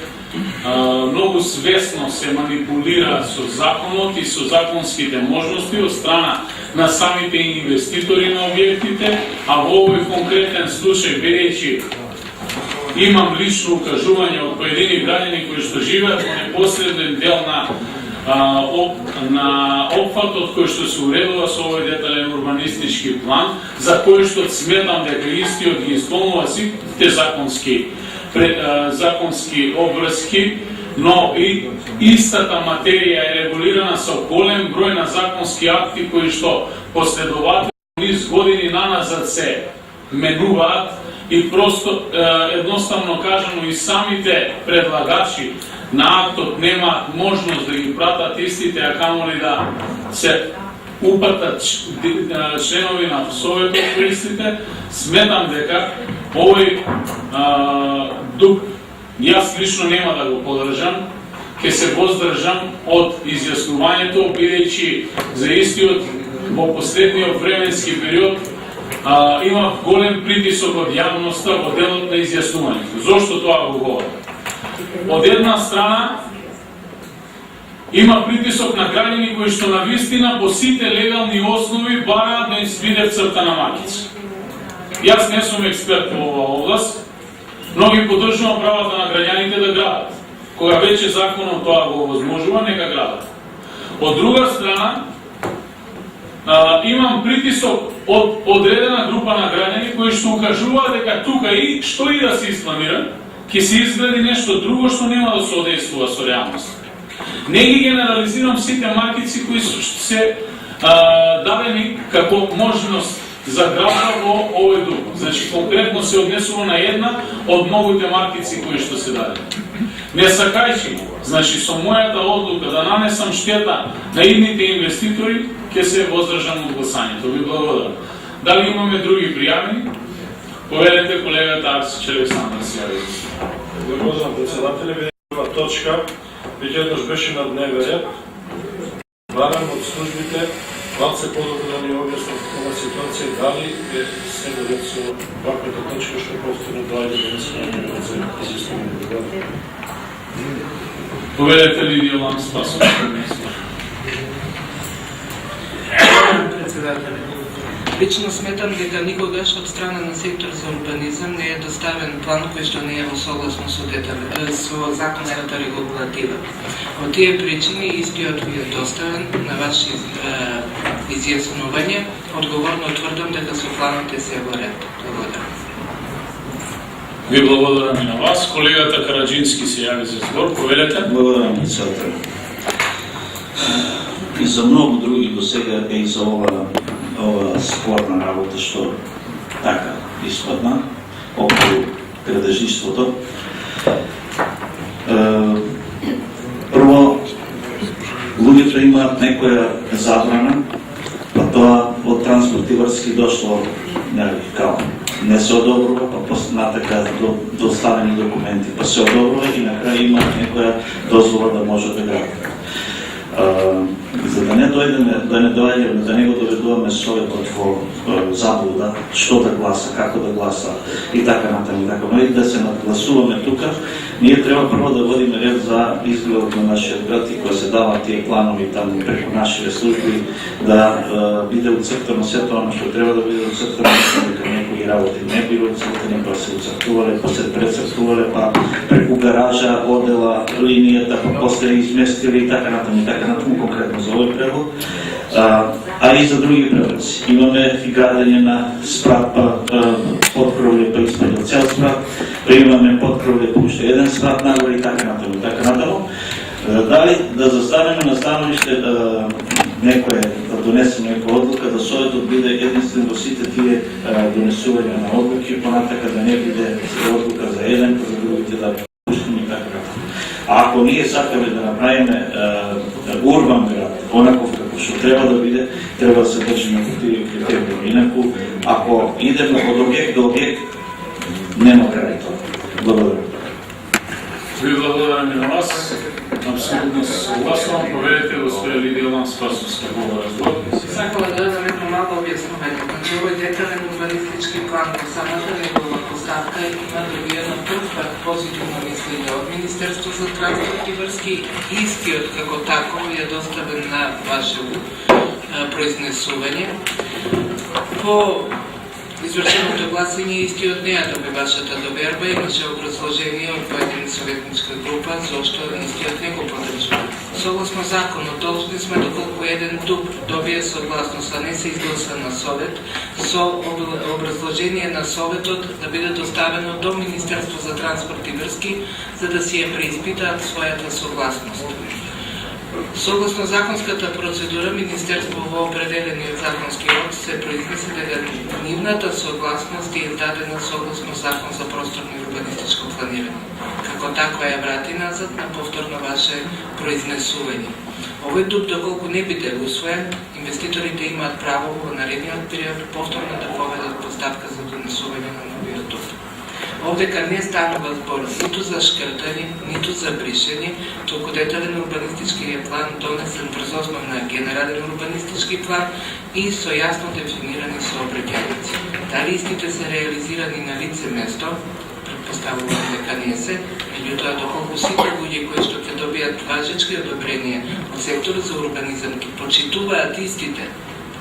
многу свесно се манипулира со законот и со законските можности од страна на самите инвеститори на објектите, а во овој конкретен случај, бидејќи имам лично укажување од поедини граѓани кои што живеат во непосреден дел на опфатот кој што се уредува со овој детален урбанистички план, за кој што сметам дека истиот ги исполнува сите законски обврски, но и истата материја е регулирана со голем број на законски акти кои што последователно низ години наназад се менуваат и просто едноставно кажано и самите предлагачи на актот немаат можност да ги пратат истите, а камоли да се упатат членови на Советот по истите. Сметам дека овој дух јас лично нема да го подржам, ќе се воздржам од изјаснувањето, бидејќи за истиот во последниот временски период има голем притисок од јавноста во делот на изјаснувањето. Зошто тоа го говорам? Од една страна има притисок на граѓани кои што навистина по сите легални основи бараат да им свиде црта на макица. Јас не сум експерт во оваа област, но ги поддржувам правата на граѓаните да градат. Кога веќе законот тоа го овозможува, нека градат. Од друга страна, имам притисок од одредена група на граѓани кои што укажуваат дека тука и што и да се испланира, ќе се изгради нешто друго што нема да соодействува со реалност. Не ги генерализирам сите маркици кои се дадени како можност за градба во овој дух. Значи, конкретно се однесува на една од многуте маркици кои што се дадени. Не сакајќи, значи со мојата одлука да нанесам штета на идните инвеститори, ќе се воздржам од гласањето. Ви благодарам. Дали имаме други пријави? Поведете колегата Арсич Александар Сјавиć. Благодарам председателе, ова точка веќе еднаш беше на дневен ред. Барам од службите, дали се подобро да ни објаснат ова ситуација, дали е сега ред со ваквата точка што повторно доаѓа да се изискува. Поведете Лидија Лам Спасов. Председател, лично сметам дека никогаш од страна на сектор за урбанизам не е доставен план кој што не е во согласно со законската регулатива. Од тие причини истиот ви е доставен на ваши изјаснување. Одговорно тврдам дека со планот е се во ред. Благодарам. Ви благодарам и на вас. Колегата Караджински се јави за збор. Повелете. Благодарам, председател. И за многу други до сега е и за ова спорна работа што така испадна околу градежништвото. Прво, луѓето имаат некоја забрана, па тоа од транспорт и врски дошло као не се одобрува, па натака доставени документи, па се одобрува и на крај има некоја дозвола да може да гради. За да не доаѓаме, да не го доведуваме советот во заблуда, што да гласа, како да гласа и така натаму, но и да се надгласуваме тука, ние треба прво да водиме ред за изгледот на нашиот град и кога се дават тие планови таму преку нашите служби да биде уцртано сето оно што треба да биде уцртано, дека некои работи не било уцртани, па се уцртувале, па се прецртувале, па преку гаража одела линијата, па после изместили и така натаму конкретно за овој предлог, а и за други предлози. Имаме и градење на спрат, па подкровле, па испаѓа цел спрат, па имаме подкровле, па уште еден спрат нагоре и така натаму. Дали да застанеме на становиште да донесеме некоја одлука, да советот биде единствен во сите тие донесувања на одлуки, понатака да не биде одлука за еден, па за другите да пуштиме и така натаму. А ако ние сакаме да направиме урбан град, онаков како што треба да биде, треба да се држиме по тие критериуми. Инаку, ако идеме од објект до објект, нема крај тоа. Благодарам. Ви благодарам и на вас. Апсолутно се согласувам. Поведете господја Лидија Лам Спасовска. Сакала да дадам едно малко објаснување. Значи, овој детален урбанистички план во самата негова поставка има други едно прв позитивно мислење од Министерство за транспорт и врски. Истиот како таков е доставен на ваше произнесување. По извршеното гласање истиот не ја доби вашата доверба, имаше образложение од поедина советничка група зошто истиот не го подржува. Согласно законот, должни сме доколку еден дуб добие согласност, а не се изгласа на совет, со образложение на советот да биде доставено до Министерство за транспорт и врски, за да си ја преиспитаат својата согласност. Согласно законската процедура, Министерство во определениот законски рок се произнесе дека нивната согласност е дадена согласно Закон за просторно и урбанистичко планирање. Како таква ја врати назад на повторно ваше произнесување. Овој дуб, доколку не биде усвоен, инвеститорите имаат право во наредниот период повторно да поведат постапка за донесување на новиот дуб. Овдека не станува збор ниту за шкртање, ниту за бришење, туку детален урбанистички план донесен врз основа на генерален урбанистички план и со јасно дефинирани сообраќајници. Дали истите се реализирани на лице место, предпоставувам дека не се, меѓутоа доколку сите луѓе кои што ќе добијат важечки одобрение од секторот за урбанизам ќе почитуваат истите,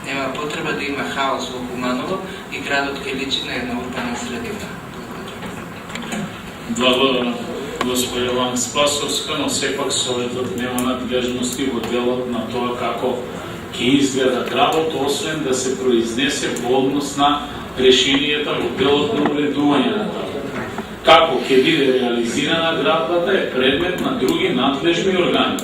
нема потреба да има хаос во Куманово и градот ќе личи на една урбана средина. Благодарам, господја Лам Спасовска, но сепак советот нема надлежности во делот на тоа како ќе изгледа градот, освен да се произнесе во однос на решенијата во делот на уредување на тоа. Како ќе биде реализирана градбата е предмет на други надлежни органи,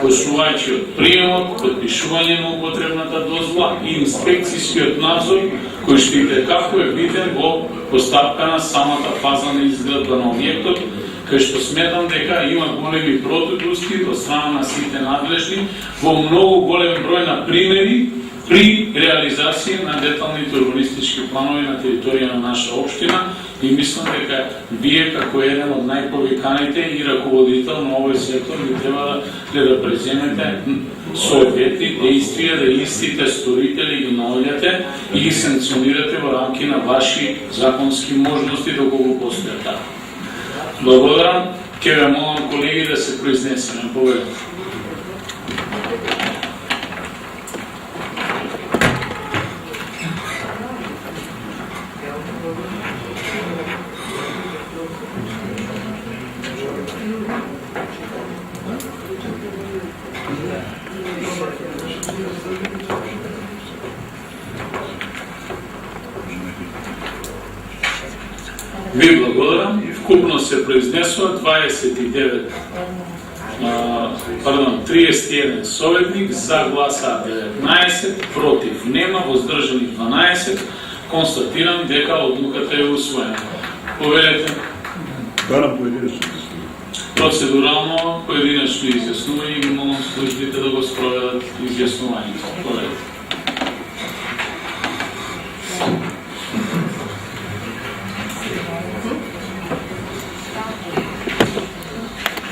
почнувајќи од приемот, подпишување на употребната дозвола и инспекцијскиот надзор, кој што и како е битен во постапка на самата фаза на изградба на објектот, кај што сметам дека има големи противности од страна на сите надлежни во многу голем број на примери при реализација на деталните урбанистички планови на територија на наша општина и мислам дека вие како еден од најповиканите и раководител на овој сектор би треба да преземете соодветни действија, да истите сторители ги наоѓате и ги санкционирате во рамки на ваши законски можности доколку постојат така. Благодарам, ќе ве молам колеги да се произнесеме. Благодарам. Ви благодарам. Вкупно се произнесува 31 советник, за гласа 19, против нема, воздржани 12. Констатирам дека одлуката е усвоена. Повелете. Процедурално поединечно изјаснување и молам службите да го спроведат изјаснувањето. Повелете.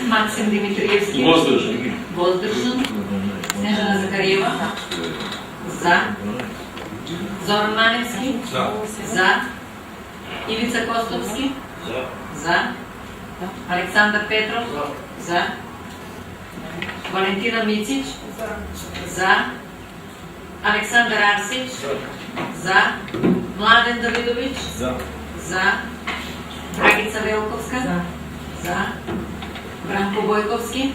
Максим Димитриевски. Воздржан. Воздржан. Снежана Закариева. За. Зоран Маневски. За. Ивица Костовски. За. Александър Петров. За. Валентина Мицич. За. Александър Арсич. За. Младен Давидович. За. Драгица Велковска. За. Бранко Бойковски.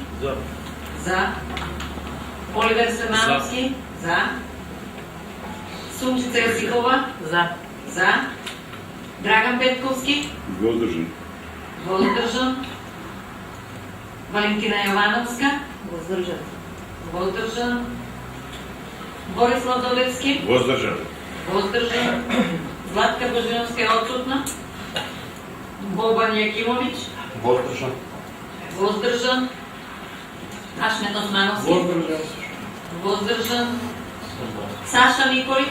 За. Оливер Семановски. За. Сумчица Јосипова. За. Драган Петковски. Воздржан. Воздржан. Валентина Јовановска. Воздржан. Борис Ладовевски. Воздржан. Златка Божиновска е отсутна. Бобан Јакимович. Воздржан. Ашмет Османовски. Воздржан. Саша Николич.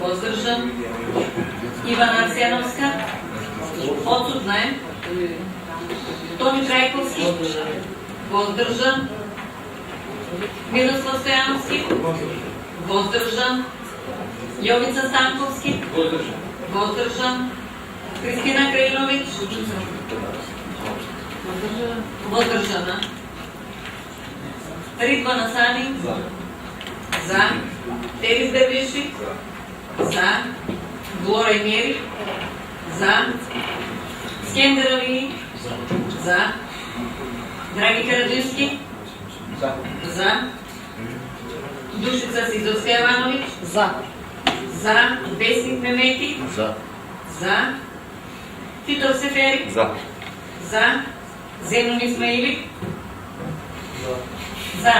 Воздржан. Ивана Арсеновска. Отсутна е. Тони Трајковски. Воздржан. Мирослав Стојановски. Воздржан. Јовица Станковски. Воздржан. Кристина Крајновиќ. Воздржана. Ридван Асани. За. Терис Дервиши. За. Глора Мери. За. Скендер Али. За. Драги Караджински. За. Душица Сидовска Јовановиќ. За. Весник Мемети. За. Титов Сефери. За. Зенон Исмаили. За.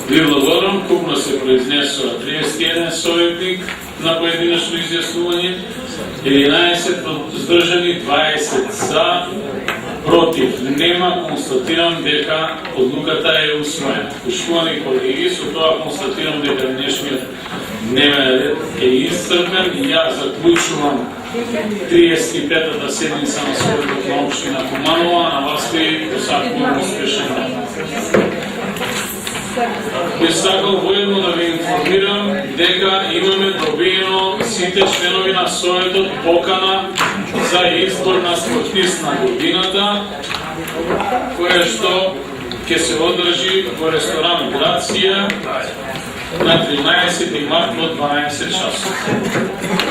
Ви благодарам, купно се произнесува 31 советник на поединечно изјаснување, 11 воздржани, 20 за, против нема. Констатирам дека одлуката е усвоена. Поштувани колеги, со тоа констатирам дека денешниот дневен ред е исцрпен и ја заклучувам 35-та седница на Советот на општина Куманова. На вас ви посакувам успешен рад. Бих сакал воедно да ви информирам дека имаме добиено сите членови на Советот покана за избор на спортист на годината, кое што ќе се одржи во ресторан Грација на 13 март во 12 часот.